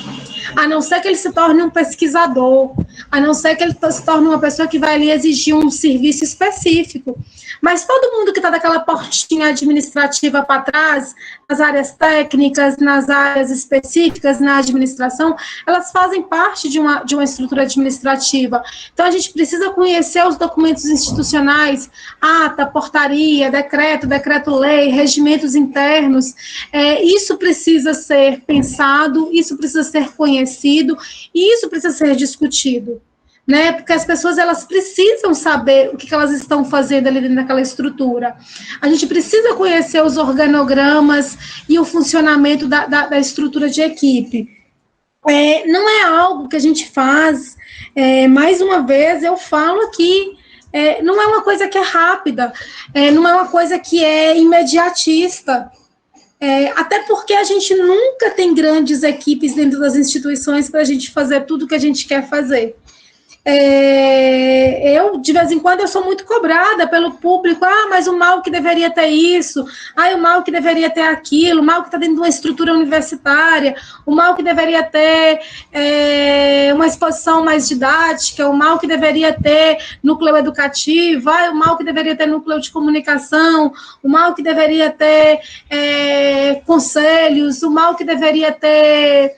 a não ser que ele se torne um pesquisador, a não ser que ele se torne uma pessoa que vai ali exigir um serviço específico. Mas todo mundo que está daquela portinha administrativa para trás, nas áreas técnicas, nas áreas específicas, na administração, elas fazem parte de uma estrutura administrativa. Então, a gente precisa conhecer os documentos institucionais, ata, portaria, decreto-lei, regimentos internos. Isso precisa ser pensado, isso precisa ser conhecido, e isso precisa ser discutido. Né, porque as pessoas elas precisam saber o que elas estão fazendo ali dentro daquela estrutura. A gente precisa conhecer os organogramas e o funcionamento da estrutura de equipe. Não é algo que a gente faz, mais uma vez, eu falo aqui, não é uma coisa que é rápida, não é uma coisa que é imediatista. Até porque a gente nunca tem grandes equipes dentro das instituições para a gente fazer tudo o que a gente quer fazer. Eu, de vez em quando, eu sou muito cobrada pelo público, mas o MAUC deveria ter isso, o MAUC deveria ter aquilo, o MAUC está dentro de uma estrutura universitária, o MAUC deveria ter uma exposição mais didática, o MAUC deveria ter núcleo educativo, o MAUC deveria ter núcleo de comunicação, o MAUC deveria ter conselhos, o MAUC deveria ter...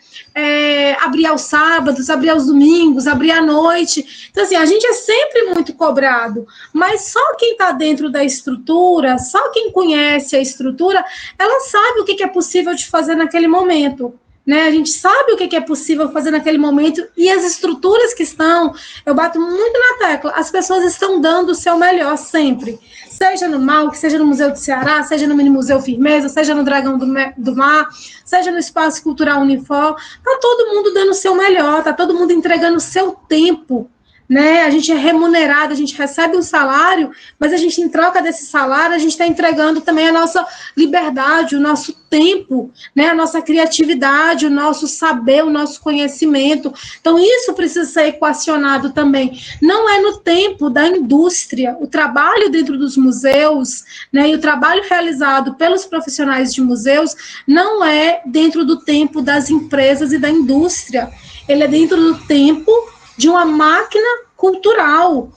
abrir aos sábados, abrir aos domingos, abrir à noite. Então, assim, a gente é sempre muito cobrado, mas só quem está dentro da estrutura, só quem conhece a estrutura, ela sabe o que é possível de fazer naquele momento. Né? A gente sabe o que é possível fazer naquele momento, e as estruturas que estão, eu bato muito na tecla, as pessoas estão dando o seu melhor sempre. Seja no MAUC, seja no Museu do Ceará, seja no Mini Museu Firmeza, seja no Dragão do Mar, seja no Espaço Cultural Unifor, está todo mundo dando o seu melhor, está todo mundo entregando o seu tempo, né? A gente é remunerado, a gente recebe um salário, mas a gente, em troca desse salário, a gente está entregando também a nossa liberdade, o nosso tempo, né? A nossa criatividade, o nosso saber, o nosso conhecimento. Então, isso precisa ser equacionado também. Não é no tempo da indústria. O trabalho dentro dos museus, né, e o trabalho realizado pelos profissionais de museus não é dentro do tempo das empresas e da indústria. Ele é dentro do tempo de uma máquina cultural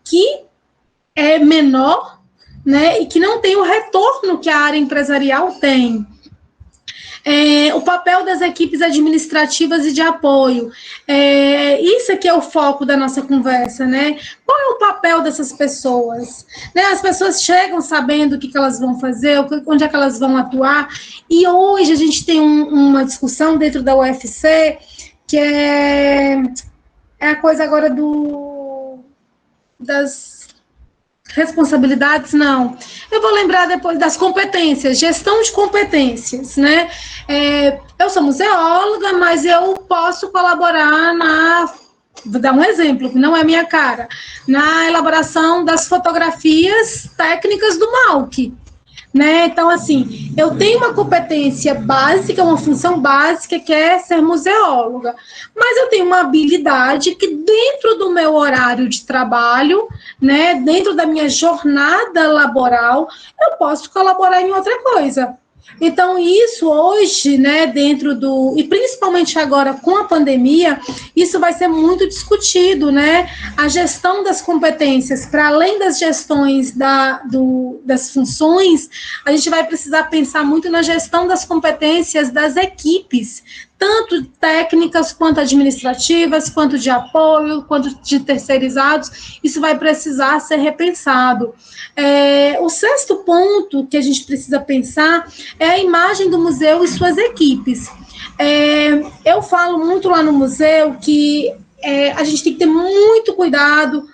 que é menor, né, e que não tem o retorno que a área empresarial tem. O papel das equipes administrativas e de apoio. Isso aqui é o foco da nossa conversa, né? Qual é o papel dessas pessoas? Né? As pessoas chegam sabendo o que elas vão fazer, onde é que elas vão atuar, e hoje a gente tem uma discussão dentro da UFC, que é a coisa agora das responsabilidades, não. Eu vou lembrar depois das competências, gestão de competências, né? Eu sou museóloga, mas eu posso colaborar vou dar um exemplo, que não é minha cara, na elaboração das fotografias técnicas do MAUC. Né? Então, assim, eu tenho uma competência básica, uma função básica, que é ser museóloga, mas eu tenho uma habilidade que, dentro do meu horário de trabalho, né, dentro da minha jornada laboral, eu posso colaborar em outra coisa. Então, isso hoje, né, e principalmente agora com a pandemia, isso vai ser muito discutido, né? A gestão das competências, para além das gestões das funções, a gente vai precisar pensar muito na gestão das competências das equipes, tanto técnicas, quanto administrativas, quanto de apoio, quanto de terceirizados. Isso vai precisar ser repensado. O sexto ponto que a gente precisa pensar é a imagem do museu e suas equipes. Eu falo muito lá no museu que a gente tem que ter muito cuidado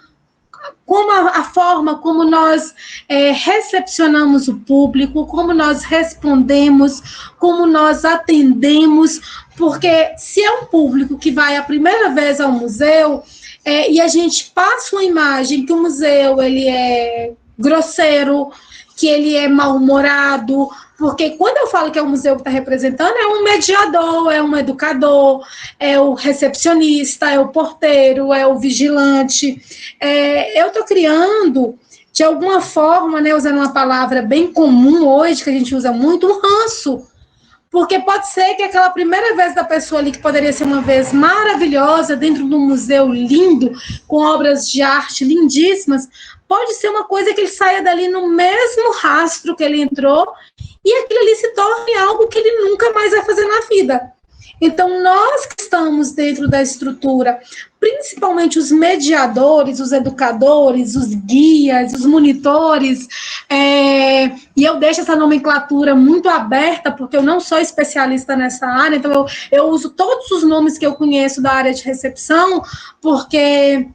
como a forma como nós recepcionamos o público, como nós respondemos, como nós atendemos, porque se é um público que vai a primeira vez ao museu e a gente passa uma imagem que o museu ele é grosseiro, que ele é mal-humorado, porque quando eu falo que é o museu que está representando, é um mediador, é um educador, é o recepcionista, é o porteiro, é o vigilante. Eu estou criando, de alguma forma, né, usando uma palavra bem comum hoje, que a gente usa muito, um ranço. Porque pode ser que aquela primeira vez da pessoa ali, que poderia ser uma vez maravilhosa, dentro de um museu lindo, com obras de arte lindíssimas, pode ser uma coisa que ele saia dali no mesmo rastro que ele entrou, e aquilo ali se torne algo que ele nunca mais vai fazer na vida. Então, nós que estamos dentro da estrutura, principalmente os mediadores, os educadores, os guias, os monitores, e eu deixo essa nomenclatura muito aberta, porque eu não sou especialista nessa área, então eu uso todos os nomes que eu conheço da área de recepção, porque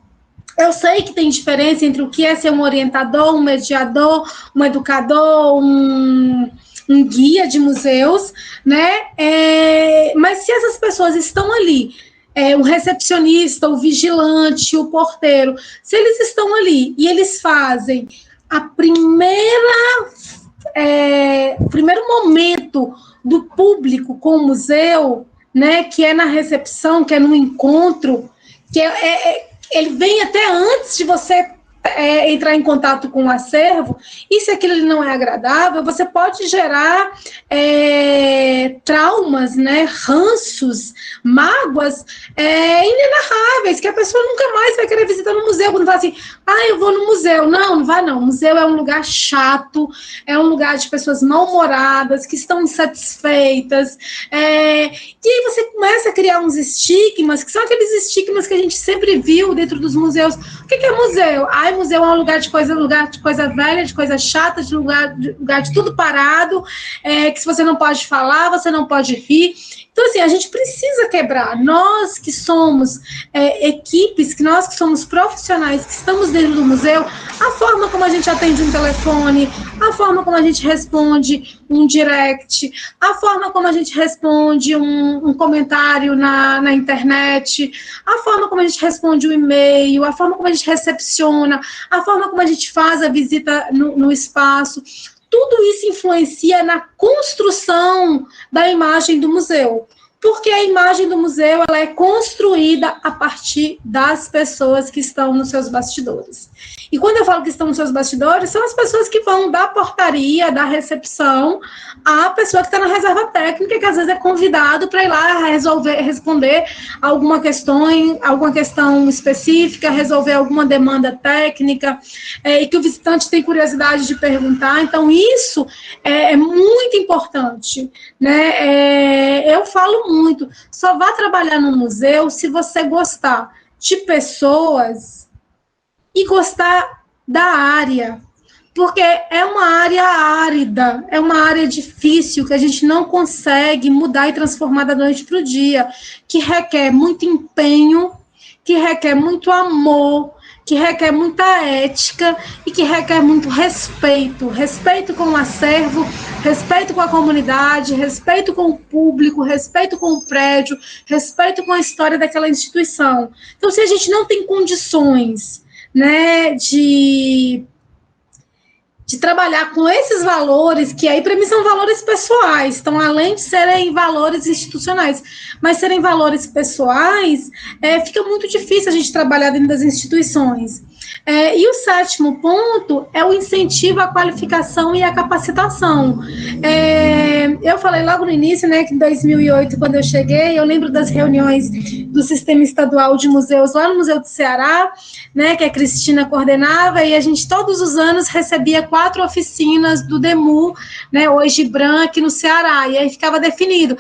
eu sei que tem diferença entre o que é ser um orientador, um mediador, um educador, um guia de museus, né? Mas se essas pessoas estão ali, o recepcionista, o vigilante, o porteiro, se eles estão ali e eles fazem o primeiro momento do público com o museu, né? Que é na recepção, que é no encontro, que ele vem até antes de você entrar em contato com o acervo, e se aquilo não é agradável, você pode gerar traumas, né, ranços, mágoas inenarráveis, que a pessoa nunca mais vai querer visitar no museu, quando fala assim, eu vou no museu. Não vai não, o museu é um lugar chato, é um lugar de pessoas mal-humoradas, que estão insatisfeitas, e aí você começa a criar uns estigmas, que são aqueles estigmas que a gente sempre viu dentro dos museus. O que é museu? Museu é um lugar de coisa velha, de coisa chata, de lugar de tudo parado, que se você não pode falar, você não pode rir. Então, assim, a gente precisa quebrar. Nós que somos equipes, nós que somos profissionais, que estamos dentro do museu, a forma como a gente atende um telefone, a forma como a gente responde um direct, a forma como a gente responde um comentário na internet, a forma como a gente responde um e-mail, a forma como a gente recepciona, a forma como a gente faz a visita no espaço. Tudo isso influencia na construção da imagem do museu, porque a imagem do museu ela é construída a partir das pessoas que estão nos seus bastidores. E quando eu falo que estão nos seus bastidores, são as pessoas que vão da portaria, da recepção, à pessoa que está na reserva técnica, que às vezes é convidado para ir lá responder alguma questão específica, resolver alguma demanda técnica, e que o visitante tem curiosidade de perguntar. Então, isso é muito importante, né? Eu falo muito, só vá trabalhar no museu se você gostar de pessoas e gostar da área, porque é uma área árida, é uma área difícil, que a gente não consegue mudar e transformar da noite para o dia, que requer muito empenho, que requer muito amor, que requer muita ética e que requer muito respeito. Respeito com o acervo, respeito com a comunidade, respeito com o público, respeito com o prédio, respeito com a história daquela instituição. Então, se a gente não tem condições, né, de trabalhar com esses valores, que aí para mim são valores pessoais, então além de serem valores institucionais, mas serem valores pessoais, fica muito difícil a gente trabalhar dentro das instituições. E o 7º ponto é o incentivo à qualificação e à capacitação. Eu falei logo no início, né, que em 2008, quando eu cheguei, eu lembro das reuniões do Sistema Estadual de Museus lá no Museu do Ceará, né, que a Cristina coordenava, e a gente todos os anos recebia 4 oficinas do DEMU, né, hoje Ibram, aqui no Ceará, e aí ficava definido,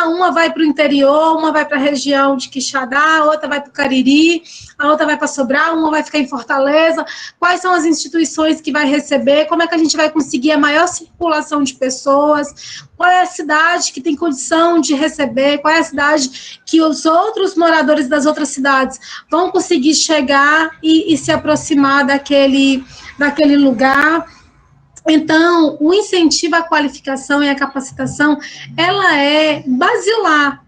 uma vai para o interior, uma vai para a região de Quixadá, a outra vai para o Cariri, a outra vai para Sobral, uma vai ficar em Fortaleza, quais são as instituições que vai receber, como é que a gente vai conseguir a maior circulação de pessoas, qual é a cidade que tem condição de receber, qual é a cidade que os outros moradores das outras cidades vão conseguir chegar e se aproximar daquele lugar. Então, o incentivo à qualificação e à capacitação, ela é basilar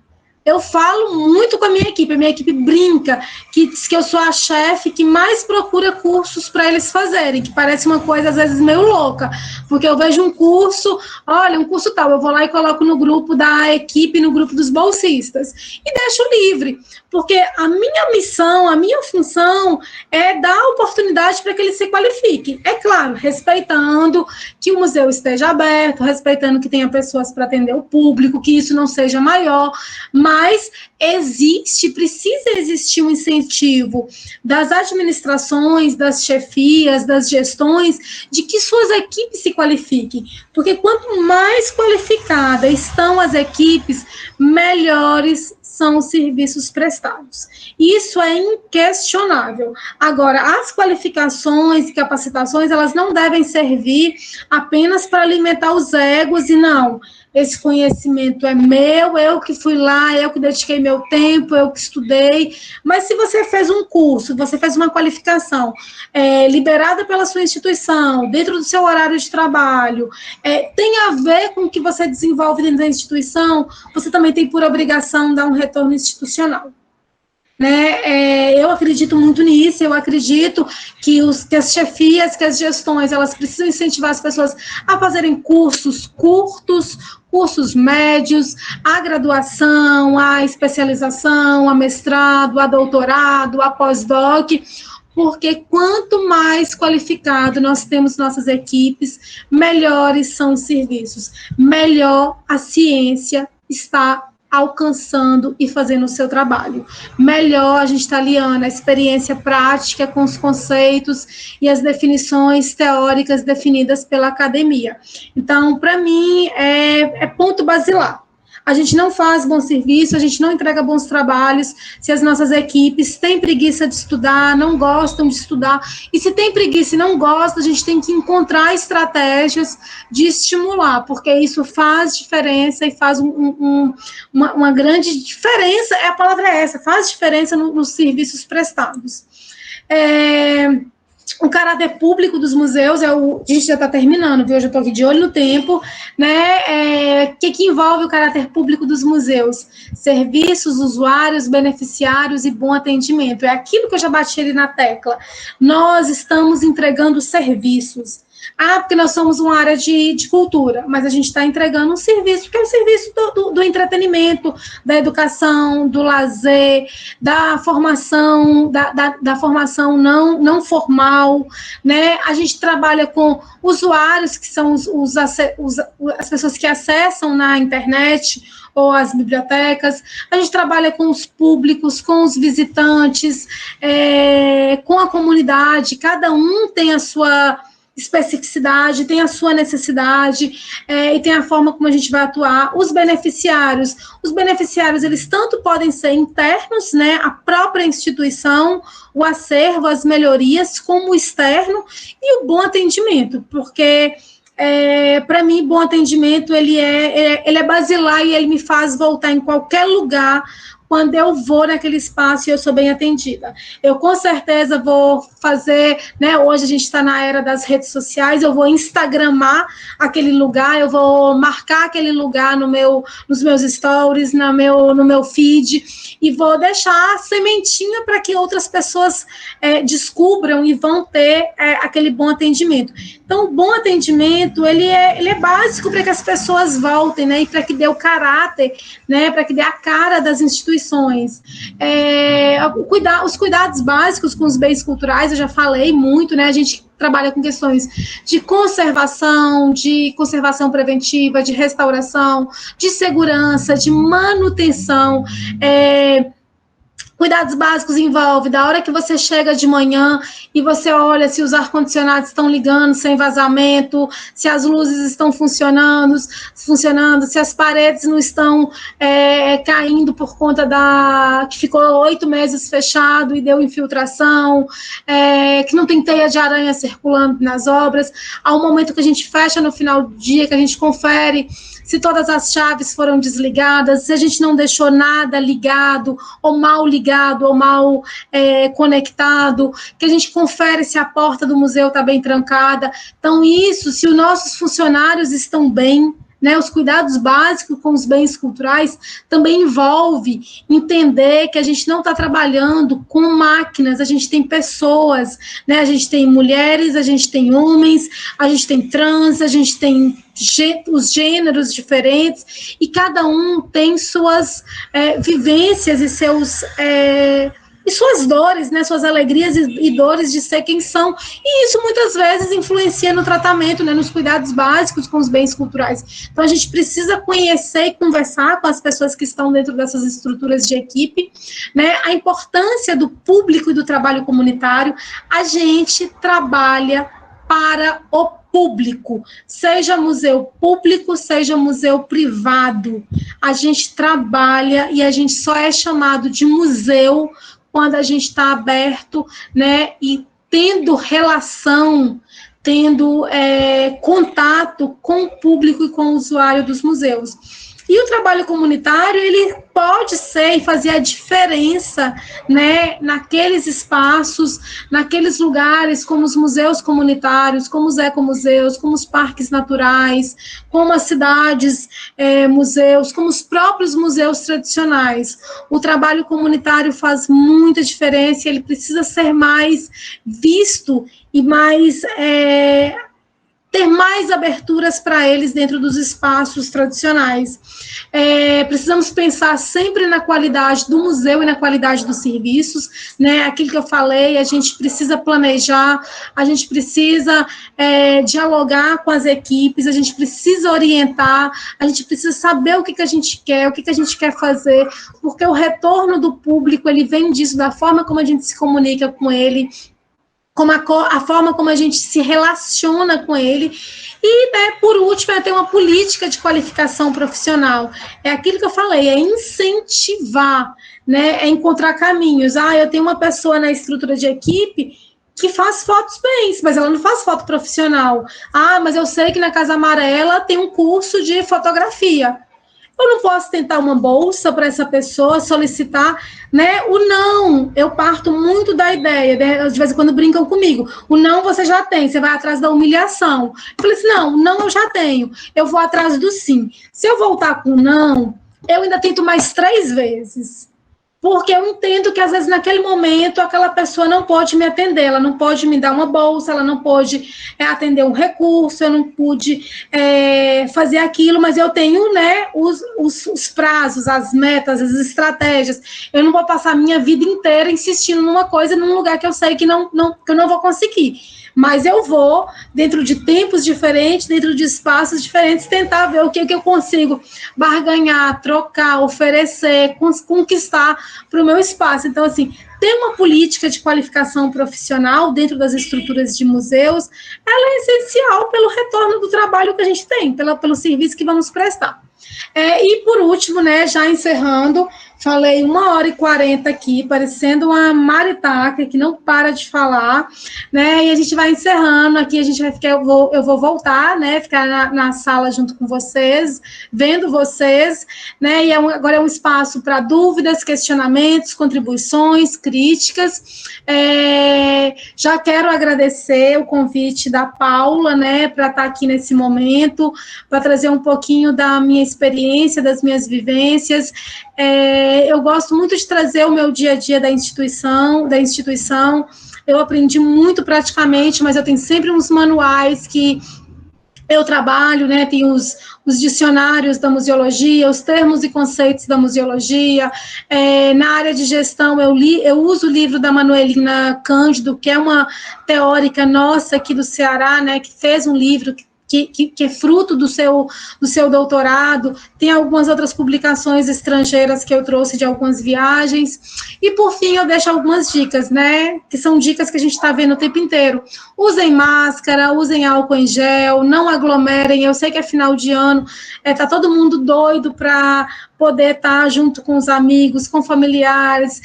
Eu falo muito com a minha equipe brinca, que diz que eu sou a chefe que mais procura cursos para eles fazerem, que parece uma coisa, às vezes, meio louca, porque eu vejo um curso, olha, um curso tal, eu vou lá e coloco no grupo da equipe, no grupo dos bolsistas, e deixo livre, porque a minha missão, a minha função é dar oportunidade para que eles se qualifiquem. É claro, respeitando que o museu esteja aberto, respeitando que tenha pessoas para atender o público, que isso não seja maior, mas precisa existir um incentivo das administrações, das chefias, das gestões, de que suas equipes se qualifiquem, porque quanto mais qualificadas estão as equipes, melhores são os serviços prestados. Isso é inquestionável. Agora, as qualificações e capacitações, elas não devem servir apenas para alimentar os egos e não, esse conhecimento é meu, eu que fui lá, eu que dediquei meu tempo, eu que estudei. Mas se você fez um curso, você fez uma qualificação liberada pela sua instituição, dentro do seu horário de trabalho, tem a ver com o que você desenvolve dentro da instituição, você também tem por obrigação dar um retorno institucional. Né? Eu acredito muito nisso, eu acredito que as chefias, que as gestões, elas precisam incentivar as pessoas a fazerem cursos curtos, cursos médios, a graduação, a especialização, a mestrado, a doutorado, a pós-doc, porque quanto mais qualificado nós temos nossas equipes, melhores são os serviços, melhor a ciência está alcançando e fazendo o seu trabalho. Melhor a gente está aliando a experiência prática com os conceitos e as definições teóricas definidas pela academia. Então, para mim, é ponto basilar. A gente não faz bom serviço, a gente não entrega bons trabalhos se as nossas equipes têm preguiça de estudar, não gostam de estudar. E se tem preguiça e não gosta, a gente tem que encontrar estratégias de estimular, porque isso faz diferença e faz uma grande diferença, a palavra é essa, faz diferença nos serviços prestados. O caráter público dos museus, a gente já está terminando, viu? Eu já estou aqui de olho no tempo, né? O que envolve o caráter público dos museus? Serviços, usuários, beneficiários e bom atendimento. É aquilo que eu já bati ali na tecla. Nós estamos entregando serviços. Porque nós somos uma área de cultura, mas a gente está entregando um serviço, que é o serviço do entretenimento, da educação, do lazer, da formação, da formação não formal, né? A gente trabalha com usuários, que são as pessoas que acessam na internet, ou as bibliotecas, a gente trabalha com os públicos, com os visitantes, com a comunidade, cada um tem a sua especificidade, tem a sua necessidade, e tem a forma como a gente vai atuar. Os beneficiários, eles tanto podem ser internos, né, a própria instituição, o acervo, as melhorias, como o externo, e o bom atendimento, porque para mim, bom atendimento, ele é basilar e ele me faz voltar em qualquer lugar quando eu vou naquele espaço e eu sou bem atendida. Eu, com certeza, vou fazer, né, hoje a gente está na era das redes sociais, eu vou instagramar aquele lugar, eu vou marcar aquele lugar nos meus stories, no meu feed, e vou deixar a sementinha para que outras pessoas descubram e vão ter aquele bom atendimento. Então, o bom atendimento, ele é básico para que as pessoas voltem, né, e para que dê o caráter, né, para que dê a cara das instituições. Os cuidados básicos com os bens culturais, eu já falei muito, né, a gente trabalha com questões de conservação preventiva, de restauração, de segurança, de manutenção. Cuidados básicos envolve da hora que você chega de manhã e você olha se os ar-condicionados estão ligando sem vazamento, se as luzes estão funcionando, se as paredes não estão caindo por conta que ficou 8 meses fechado e deu infiltração, que não tem teia de aranha circulando nas obras. Há um momento que a gente fecha no final do dia, que a gente confere se todas as chaves foram desligadas, se a gente não deixou nada ligado, ou mal conectado, que a gente confere se a porta do museu está bem trancada. Então, isso, se os nossos funcionários estão bem, né, os cuidados básicos com os bens culturais também envolve entender que a gente não está trabalhando com máquinas, a gente tem pessoas, né, a gente tem mulheres, a gente tem homens, a gente tem trans, a gente tem os gêneros diferentes, e cada um tem suas vivências e seus... e suas dores, né, suas alegrias e dores de ser quem são, e isso muitas vezes influencia no tratamento, né, nos cuidados básicos com os bens culturais. Então a gente precisa conhecer e conversar com as pessoas que estão dentro dessas estruturas de equipe, né, a importância do público e do trabalho comunitário. A gente trabalha para o público, seja museu público, seja museu privado, a gente trabalha e a gente só é chamado de museu quando a gente está aberto, né, e tendo relação, tendo contato com o público e com o usuário dos museus. E o trabalho comunitário, ele pode ser e fazer a diferença, né, naqueles espaços, naqueles lugares, como os museus comunitários, como os ecomuseus, como os parques naturais, como as cidades, museus, como os próprios museus tradicionais. O trabalho comunitário faz muita diferença, ele precisa ser mais visto e mais... ter mais aberturas para eles dentro dos espaços tradicionais. Precisamos pensar sempre na qualidade do museu e na qualidade dos serviços, né? Aquilo que eu falei, a gente precisa planejar, a gente precisa dialogar com as equipes, a gente precisa orientar, a gente precisa saber o que a gente quer, o que a gente quer fazer, porque o retorno do público, ele vem disso, da forma como a gente se comunica com ele, como a forma como a gente se relaciona com ele. E, né, por último, ter uma política de qualificação profissional. É aquilo que eu falei, é incentivar, né, é encontrar caminhos. Eu tenho uma pessoa na estrutura de equipe que faz fotos bem, mas ela não faz foto profissional. Mas eu sei que na Casa Amarela tem um curso de fotografia. Eu não posso tentar uma bolsa para essa pessoa, solicitar, né? O não, eu parto muito da ideia, né? De vez em quando brincam comigo. O não você já tem, você vai atrás da humilhação. Eu falei assim, não eu já tenho, eu vou atrás do sim. Se eu voltar com não, eu ainda tento mais 3 vezes. Porque eu entendo que, às vezes, naquele momento, aquela pessoa não pode me atender, ela não pode me dar uma bolsa, ela não pode atender um recurso, eu não pude fazer aquilo, mas eu tenho, né, os prazos, as metas, as estratégias. Eu não vou passar a minha vida inteira insistindo numa coisa, num lugar que eu sei que eu não vou conseguir. Mas eu vou, dentro de tempos diferentes, dentro de espaços diferentes, tentar ver o que eu consigo barganhar, trocar, oferecer, conquistar para o meu espaço. Então, assim, ter uma política de qualificação profissional dentro das estruturas de museus, ela é essencial pelo retorno do trabalho que a gente tem, pelo serviço que vamos prestar. E, por último, né, já encerrando, falei 1h40 aqui, parecendo uma maritaca que não para de falar, né, e a gente vai encerrando aqui, a gente vai ficar, eu vou voltar, né, ficar na sala junto com vocês, vendo vocês, né, e agora é um espaço para dúvidas, questionamentos, contribuições, críticas. Já quero agradecer o convite da Paula, né, para estar aqui nesse momento, para trazer um pouquinho da minha experiência, das minhas vivências. Eu gosto muito de trazer o meu dia a dia da instituição. Eu aprendi muito praticamente, mas eu tenho sempre uns manuais que eu trabalho, né, tem os dicionários da museologia, os termos e conceitos da museologia. Na área de gestão, eu uso o livro da Manuelina Cândido, que é uma teórica nossa aqui do Ceará, né, que fez um livro que é fruto do seu doutorado. Tem algumas outras publicações estrangeiras que eu trouxe de algumas viagens. E, por fim, eu deixo algumas dicas, né, que são dicas que a gente está vendo o tempo inteiro. Usem máscara, usem álcool em gel, não aglomerem. Eu sei que é final de ano, tá todo mundo doido para poder estar junto com os amigos, com familiares,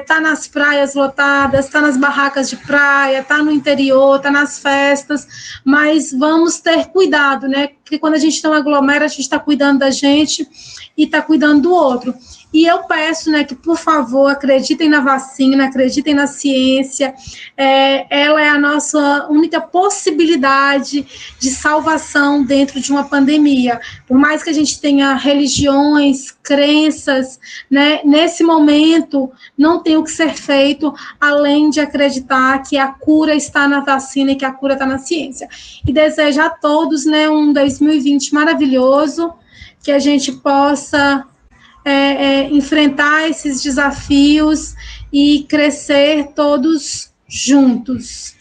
tá nas praias lotadas, tá nas barracas de praia, tá no interior, tá nas festas, mas vamos ter cuidado, né, porque quando a gente não aglomera, a gente está cuidando da gente e está cuidando do outro. E eu peço, né, que, por favor, acreditem na vacina, acreditem na ciência. Ela é a nossa única possibilidade de salvação dentro de uma pandemia. Por mais que a gente tenha religiões, crenças, né, nesse momento não tem o que ser feito além de acreditar que a cura está na vacina e que a cura está na ciência. E desejo a todos, né, um 2020 maravilhoso, que a gente possa enfrentar esses desafios e crescer todos juntos.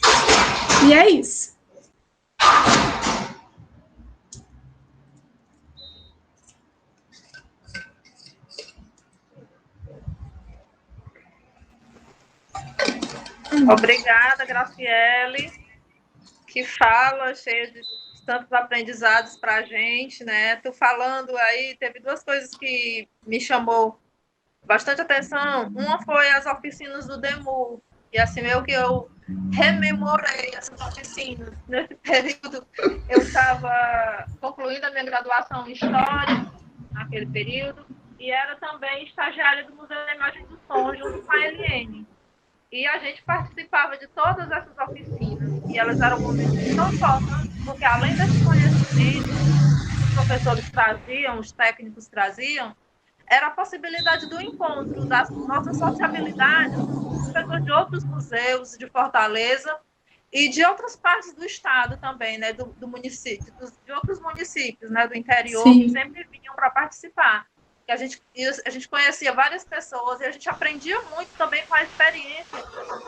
E é isso. Obrigada, Graciele, que fala cheia de tantos aprendizados para a gente, né? Tu falando aí, teve duas coisas que me chamou bastante atenção. Uma foi as oficinas do DEMU, e assim, meio que eu rememorei essas oficinas. Nesse período, eu estava concluindo a minha graduação em História, naquele período, e era também estagiária do Museu da Imagem do Som, junto com a Eliene. E a gente participava de todas essas oficinas, e elas eram momentos tão importantes, porque além desse conhecimento que os professores traziam, os técnicos traziam, era a possibilidade do encontro, da nossa sociabilidade com pessoas de outros museus de Fortaleza e de outras partes do estado também, né, do município, de outros municípios, né, do interior, Sim. que sempre vinham para participar. A gente conhecia várias pessoas e a gente aprendia muito também com a experiência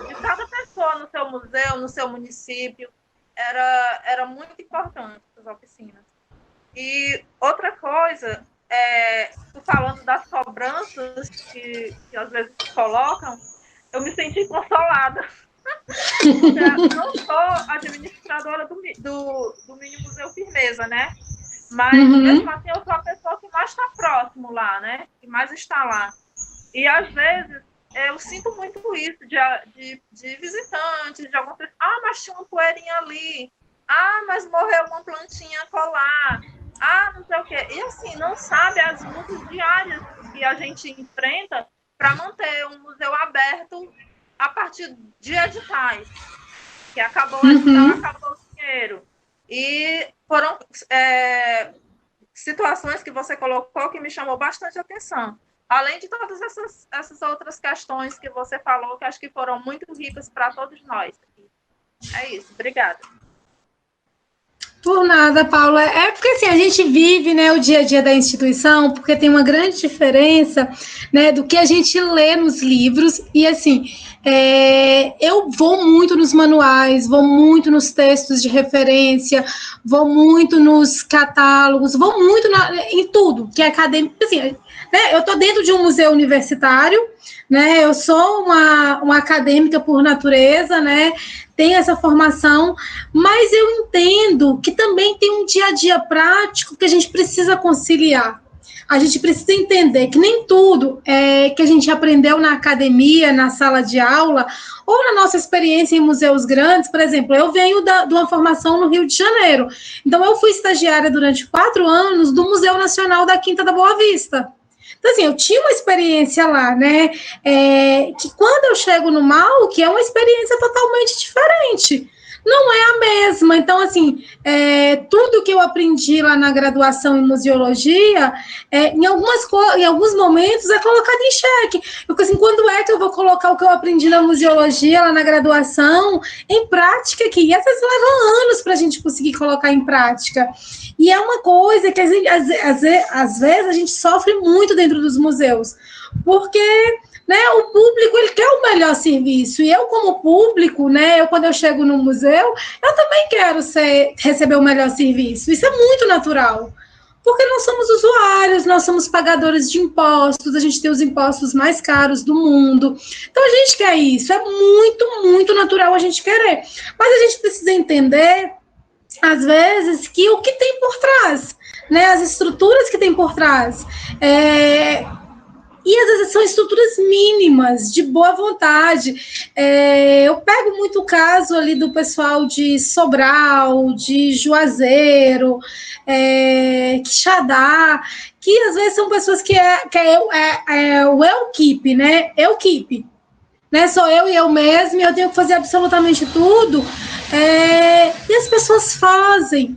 de cada pessoa no seu museu, no seu município. Era muito importante as oficinas. E outra coisa, falando das cobranças que às vezes colocam, eu me senti consolada. Eu não sou administradora do Mini Museu Firmeza, né? Mas, mesmo assim, eu sou a pessoa que mais está próximo lá, né? Que mais está lá. E, às vezes, eu sinto muito isso de visitantes, de algumas pessoas. Ah, mas tinha uma poeirinha ali. Ah, mas morreu uma plantinha colar. Ah, não sei o quê. E, assim, não sabe as lutas diárias que a gente enfrenta para manter um museu aberto a partir de editais. Que acabou o edital, acabou o dinheiro. E foram situações que você colocou que me chamou bastante atenção. Além de todas essas outras questões que você falou, que acho que foram muito ricas para todos nós. É isso, obrigada. Por nada, Paula. É porque assim, a gente vive, né, o dia a dia da instituição, porque tem uma grande diferença, né, do que a gente lê nos livros. E assim, eu vou muito nos manuais, vou muito nos textos de referência, vou muito nos catálogos, vou muito em tudo que é acadêmico. Assim, né, eu estou dentro de um museu universitário, né, eu sou uma acadêmica por natureza, né, tenho essa formação, mas eu entendo que também tem um dia a dia prático que a gente precisa conciliar. A gente precisa entender que nem tudo que a gente aprendeu na academia, na sala de aula, ou na nossa experiência em museus grandes. Por exemplo, eu venho de uma formação no Rio de Janeiro. Então, eu fui estagiária durante 4 anos do Museu Nacional da Quinta da Boa Vista. Então, assim, eu tinha uma experiência lá, né? Que quando eu chego no MAU, que é uma experiência totalmente diferente. Não é a mesma. Então, assim, tudo que eu aprendi lá na graduação em museologia, em alguns momentos é colocado em xeque. Eu fico assim, quando é que eu vou colocar o que eu aprendi na museologia, lá na graduação, em prática aqui? E às vezes levam anos para a gente conseguir colocar em prática. E é uma coisa que, às vezes, a gente sofre muito dentro dos museus, porque, né, o público ele quer o melhor serviço, e eu, como público, né, quando eu chego no museu, eu também quero receber o melhor serviço. Isso é muito natural, porque nós somos usuários, nós somos pagadores de impostos, a gente tem os impostos mais caros do mundo, então a gente quer isso, é muito, muito natural a gente querer, mas a gente precisa entender, às vezes, que o que tem por trás, né, as estruturas que tem por trás, e às vezes são estruturas mínimas, de boa vontade. Eu pego muito o caso ali do pessoal de Sobral, de Juazeiro, Quixadá, que às vezes são pessoas que é o eu keep, né? Eu keep. Né? Sou eu e eu mesma, e eu tenho que fazer absolutamente tudo. E as pessoas fazem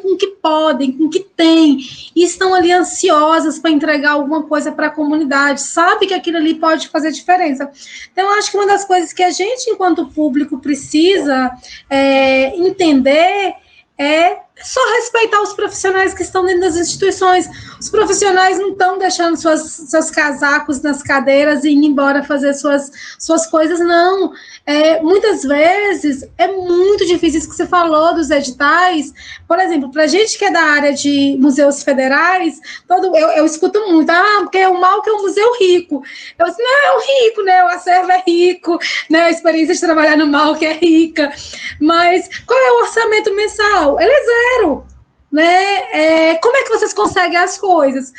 com o que podem, com o que têm, e estão ali ansiosas para entregar alguma coisa para a comunidade, sabe que aquilo ali pode fazer diferença. Então, eu acho que uma das coisas que a gente, enquanto público, precisa entender é só respeitar os profissionais que estão dentro das instituições. Os profissionais não estão deixando seus casacos nas cadeiras e indo embora fazer suas coisas, não. Muitas vezes é muito difícil, isso que você falou dos editais. Por exemplo, para a gente que é da área de museus federais, eu escuto muito, porque o mal que é um museu rico. Eu disse, não, é o rico, né? O acervo é rico, né? A experiência de trabalhar no mal que é rica. Mas qual é o orçamento mensal? Ele é zero. Né? Como é que vocês conseguem as coisas?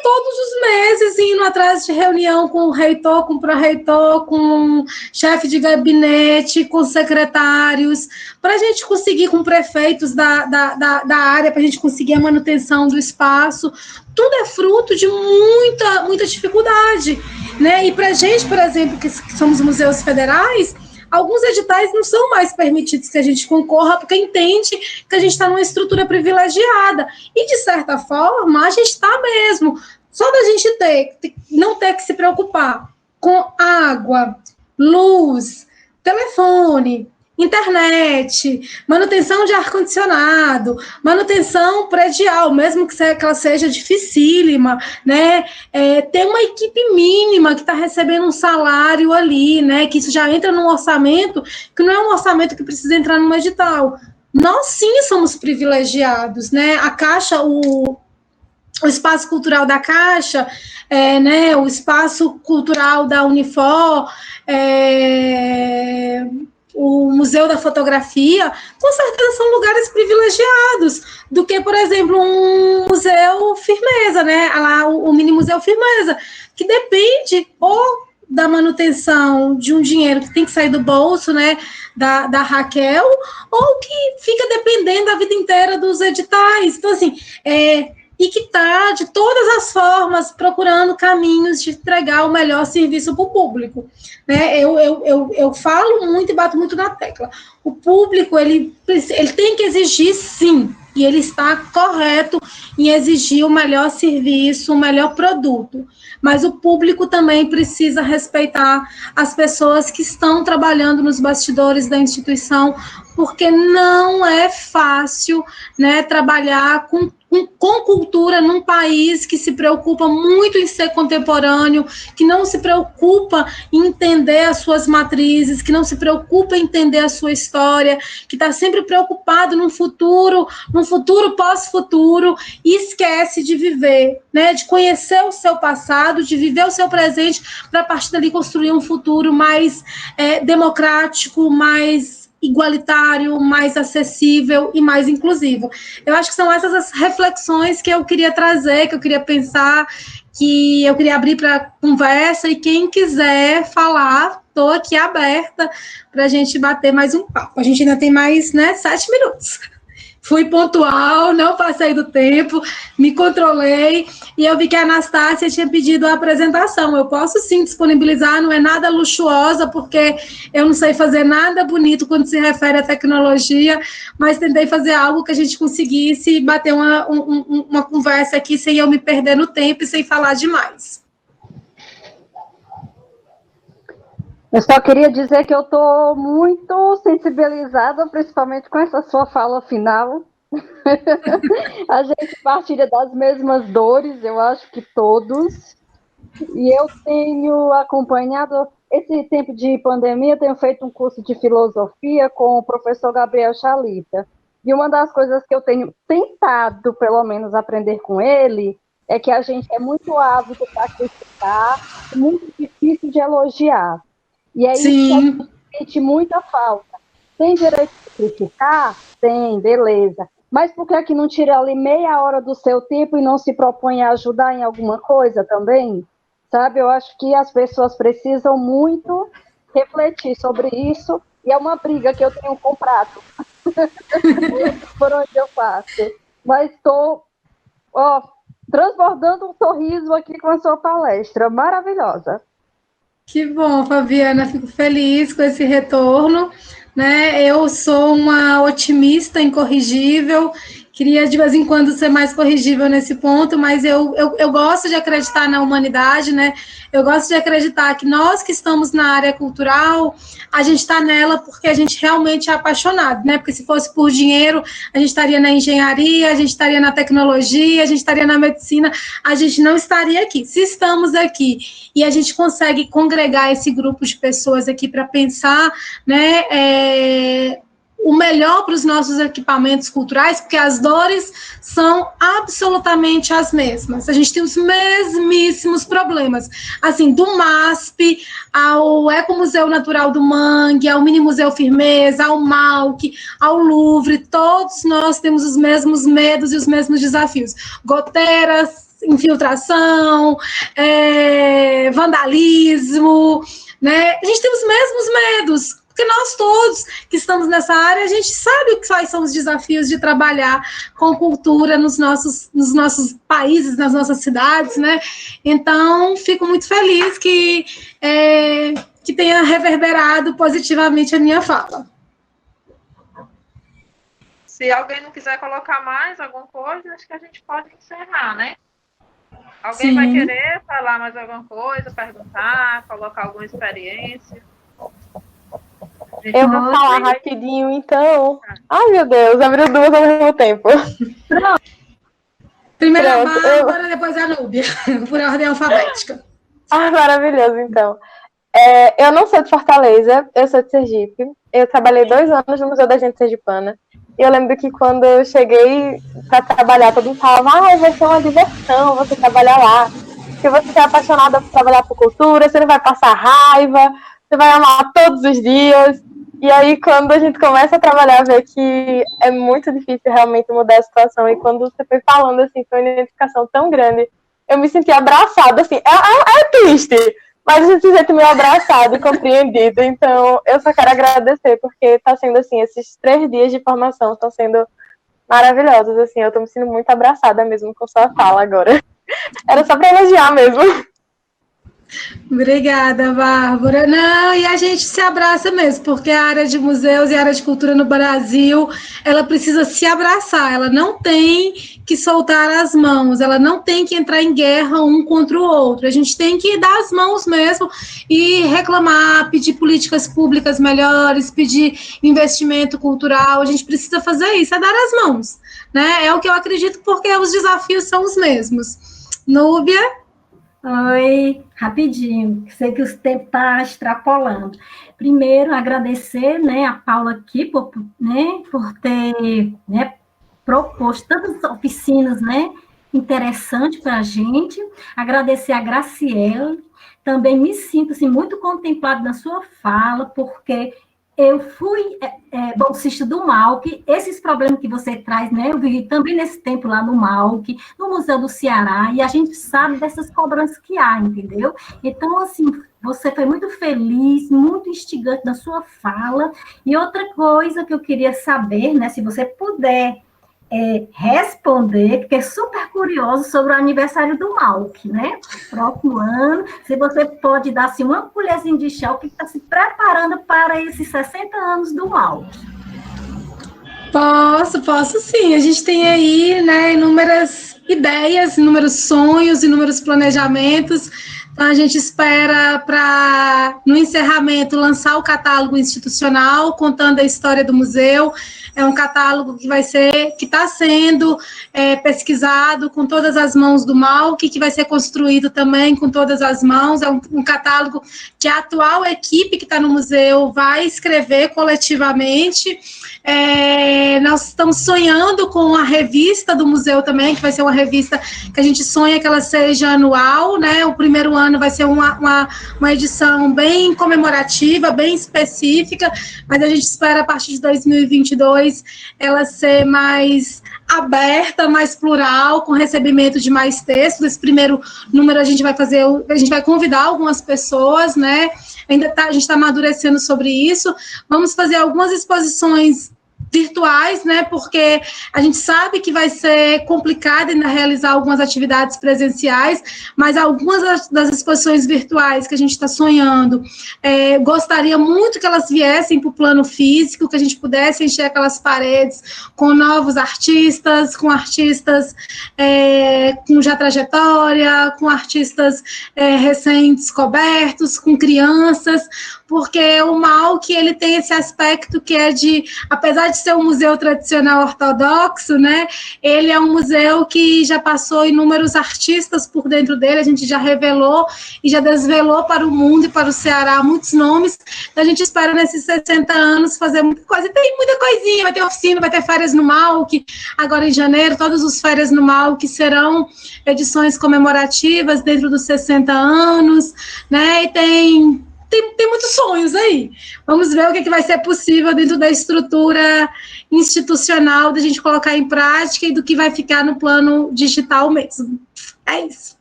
Todos os meses indo atrás de reunião com o reitor, com o pró-reitor, com o chefe de gabinete, com secretários, para a gente conseguir, com prefeitos da área, para a gente conseguir a manutenção do espaço. Tudo é fruto de muita dificuldade. Né? E para a gente, por exemplo, que somos museus federais, alguns editais não são mais permitidos que a gente concorra, porque entende que a gente está numa estrutura privilegiada. E, de certa forma, a gente está mesmo. Só da gente não ter que se preocupar com água, luz, telefone, internet, manutenção de ar-condicionado, manutenção predial, mesmo que ela seja dificílima, né? Tem uma equipe mínima que está recebendo um salário ali, né? Que isso já entra num orçamento, que não é um orçamento que precisa entrar num edital. Nós, sim, somos privilegiados, né? A Caixa, o espaço cultural da Caixa, né? O espaço cultural da Unifor, o Museu da Fotografia, com certeza são lugares privilegiados do que, por exemplo, um museu Firmeza, né? Lá, o Mini Museu Firmeza, que depende ou da manutenção de um dinheiro que tem que sair do bolso, né, da Raquel, ou que fica dependendo a vida inteira dos editais. Então, assim, e que está, de todas as formas, procurando caminhos de entregar o melhor serviço para o público. Né? Eu falo muito e bato muito na tecla. O público, ele tem que exigir, sim, e ele está correto em exigir o melhor serviço, o melhor produto. Mas o público também precisa respeitar as pessoas que estão trabalhando nos bastidores da instituição, porque não é fácil, né, trabalhar com cultura num país que se preocupa muito em ser contemporâneo, que não se preocupa em entender as suas matrizes, que não se preocupa em entender a sua história, que está sempre preocupado num futuro pós-futuro, e esquece de viver, né, de conhecer o seu passado, de viver o seu presente, para a partir dali construir um futuro mais democrático, mais igualitário, mais acessível e mais inclusivo. Eu acho que são essas as reflexões que eu queria trazer, que eu queria pensar, que eu queria abrir para conversa, e quem quiser falar, estou aqui aberta para a gente bater mais um papo. A gente ainda tem mais, 7 minutos. Fui pontual, não passei do tempo, me controlei, e eu vi que a Anastácia tinha pedido a apresentação. Eu posso, sim, disponibilizar, não é nada luxuosa, porque eu não sei fazer nada bonito quando se refere à tecnologia, mas tentei fazer algo que a gente conseguisse bater uma conversa aqui sem eu me perder no tempo e sem falar demais. Eu só queria dizer que eu estou muito sensibilizada, principalmente com essa sua fala final. A gente partilha das mesmas dores, eu acho que todos. E eu tenho acompanhado, esse tempo de pandemia, eu tenho feito um curso de filosofia com o professor Gabriel Chalita. E uma das coisas que eu tenho tentado, pelo menos, aprender com ele, é que a gente é muito ávido para criticar, muito difícil de elogiar. E é isso que a gente sente muita falta. Tem direito de criticar? Tem, beleza. Mas por que não tira ali meia hora do seu tempo e não se propõe a ajudar em alguma coisa também? Sabe, eu acho que as pessoas precisam muito refletir sobre isso, e é uma briga que eu tenho comprado por onde eu passo. Mas estou transbordando um sorriso aqui com a sua palestra. Maravilhosa. Que bom, Fabiana, fico feliz com esse retorno, né? Eu sou uma otimista incorrigível, queria de vez em quando ser mais corrigível nesse ponto, mas eu gosto de acreditar na humanidade, né? Eu gosto de acreditar que nós que estamos na área cultural, a gente está nela porque a gente realmente é apaixonado, né? Porque se fosse por dinheiro, a gente estaria na engenharia, a gente estaria na tecnologia, a gente estaria na medicina, a gente não estaria aqui. Se estamos aqui e a gente consegue congregar esse grupo de pessoas aqui para pensar, né, o melhor para os nossos equipamentos culturais, porque as dores são absolutamente as mesmas. A gente tem os mesmíssimos problemas, assim, do MASP, ao Ecomuseu Natural do Mangue, ao Mini Museu Firmeza, ao MAUC, ao Louvre, todos nós temos os mesmos medos e os mesmos desafios. Goteiras, infiltração, vandalismo, né? A gente tem os mesmos medos, porque nós todos que estamos nessa área, a gente sabe quais são os desafios de trabalhar com cultura nos nossos países, nas nossas cidades, né? Então, fico muito feliz que tenha reverberado positivamente a minha fala. Se alguém não quiser colocar mais alguma coisa, acho que a gente pode encerrar, né? Alguém vai querer falar mais alguma coisa, perguntar, colocar alguma experiência? Eu vou falar rapidinho, então. Ai, meu Deus, abriu duas ao mesmo tempo. Primeiro a Bárbara, depois a Núbia, por ordem alfabética. Ah, maravilhoso, então. Eu não sou de Fortaleza, eu sou de Sergipe. Eu trabalhei 2 anos no Museu da Gente Sergipana. E eu lembro que quando eu cheguei para trabalhar, todo mundo falava, vai ser uma diversão você trabalhar lá. Se você é apaixonada por trabalhar por cultura, você não vai passar raiva, você vai amar todos os dias. E aí, quando a gente começa a trabalhar, vê que é muito difícil realmente mudar a situação. E quando você foi falando, assim, foi uma identificação tão grande, eu me senti abraçada, assim, é triste, mas a gente se sente meio abraçado e compreendido. Então, eu só quero agradecer, porque está sendo, assim, esses 3 dias de formação estão sendo maravilhosos, assim, eu estou me sentindo muito abraçada mesmo com sua fala agora. Era só para elogiar mesmo. Obrigada, Bárbara. Não, e a gente se abraça mesmo, porque a área de museus e a área de cultura no Brasil, ela precisa se abraçar, ela não tem que soltar as mãos, ela não tem que entrar em guerra um contra o outro, a gente tem que dar as mãos mesmo e reclamar, pedir políticas públicas melhores, pedir investimento cultural, a gente precisa fazer isso, é dar as mãos, né? É o que eu acredito, porque os desafios são os mesmos. Núbia? Oi, rapidinho, sei que o tempo está extrapolando. Primeiro, agradecer, né, a Paula aqui por ter, né, proposto tantas oficinas, né, interessantes para a gente. Agradecer a Graciela, também me sinto assim, muito contemplada na sua fala, porque eu fui bolsista do MAUC, esses problemas que você traz, né, eu vivi também nesse tempo lá no MAUC, no Museu do Ceará, e a gente sabe dessas cobranças que há, entendeu? Então, assim, você foi muito feliz, muito instigante na sua fala, e outra coisa que eu queria saber, né, se você puder responder, porque é super curioso sobre o aniversário do MAUC, né? Próximo ano, se você pode dar assim, uma colherzinha de chá, o que está se preparando para esses 60 anos do MAUC. Posso sim. A gente tem aí, né, inúmeras ideias, inúmeros sonhos, inúmeros planejamentos. Então, a gente espera para, no encerramento, lançar o catálogo institucional, contando a história do museu. É um catálogo que está sendo pesquisado com todas as mãos do MAUC, que vai ser construído também com todas as mãos. É um catálogo que a atual equipe que está no museu vai escrever coletivamente. Nós estamos sonhando com a revista do museu também, que vai ser uma revista que a gente sonha que ela seja anual, né? O primeiro ano vai ser uma edição bem comemorativa, bem específica, mas a gente espera a partir de 2022 ela ser mais aberta, mais plural, com recebimento de mais textos. Esse primeiro número a gente vai convidar algumas pessoas, né? A gente está amadurecendo sobre isso. Vamos fazer algumas exposições virtuais, né? Porque a gente sabe que vai ser complicado ainda realizar algumas atividades presenciais, mas algumas das exposições virtuais que a gente está sonhando, gostaria muito que elas viessem para o plano físico, que a gente pudesse encher aquelas paredes com novos artistas, com artistas com já trajetória, com artistas recém-descobertos, com crianças, porque o MAUC, ele tem esse aspecto que é de, apesar de ser um museu tradicional ortodoxo, né, ele é um museu que já passou inúmeros artistas por dentro dele, a gente já revelou e já desvelou para o mundo e para o Ceará muitos nomes, então a gente espera nesses 60 anos fazer muita coisa, e tem muita coisinha, vai ter oficina, vai ter férias no MAUC, agora em janeiro, todas as férias no MAUC serão edições comemorativas dentro dos 60 anos, né, e tem muitos sonhos aí. Vamos ver o que vai ser possível dentro da estrutura institucional da gente colocar em prática e do que vai ficar no plano digital mesmo. É isso.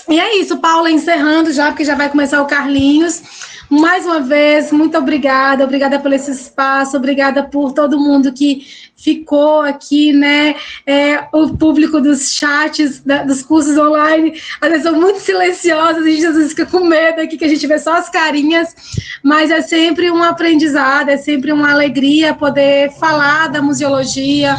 E é isso, Paula, encerrando já, porque já vai começar o Carlinhos. Mais uma vez, muito obrigada pelo esse espaço, obrigada por todo mundo que ficou aqui, né, o público dos chats, dos cursos online, às vezes são muito silenciosas, a gente às vezes fica com medo aqui, que a gente vê só as carinhas, mas é sempre um aprendizado, é sempre uma alegria poder falar da museologia,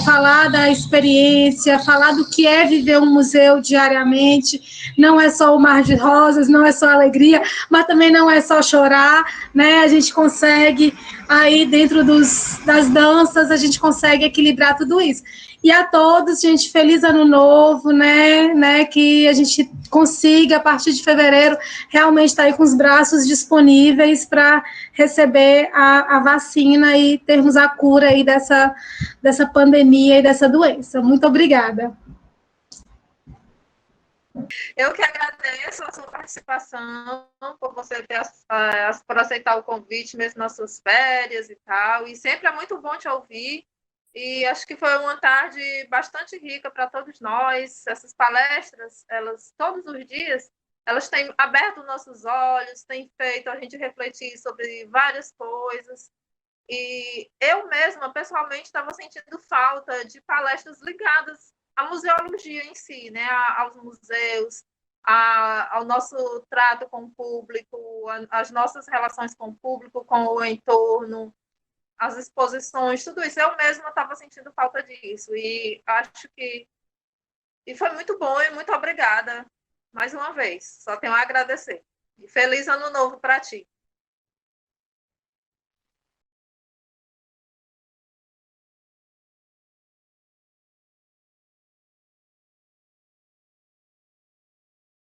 falar da experiência, falar do que é viver um museu diariamente, não é só o mar de rosas, não é só alegria, mas também não é só chorar, né, a gente consegue, aí dentro das danças, a gente consegue equilibrar tudo isso. E a todos, gente, feliz ano novo, né, que a gente consiga, a partir de fevereiro, realmente estar aí com os braços disponíveis para receber a vacina e termos a cura aí dessa pandemia e dessa doença. Muito obrigada. Eu que agradeço a sua participação, por você por aceitar o convite, mesmo nas suas férias e tal. E sempre é muito bom te ouvir. E acho que foi uma tarde bastante rica para todos nós. Essas palestras, elas todos os dias, elas têm aberto nossos olhos, têm feito a gente refletir sobre várias coisas. E eu mesma, pessoalmente, estava sentindo falta de palestras ligadas à museologia em si, né? Aos museus, ao nosso trato com o público, às nossas relações com o público, com o entorno, as exposições, tudo isso. Eu mesma estava sentindo falta disso. E acho que foi muito bom e muito obrigada mais uma vez. Só tenho a agradecer. E feliz ano novo para ti.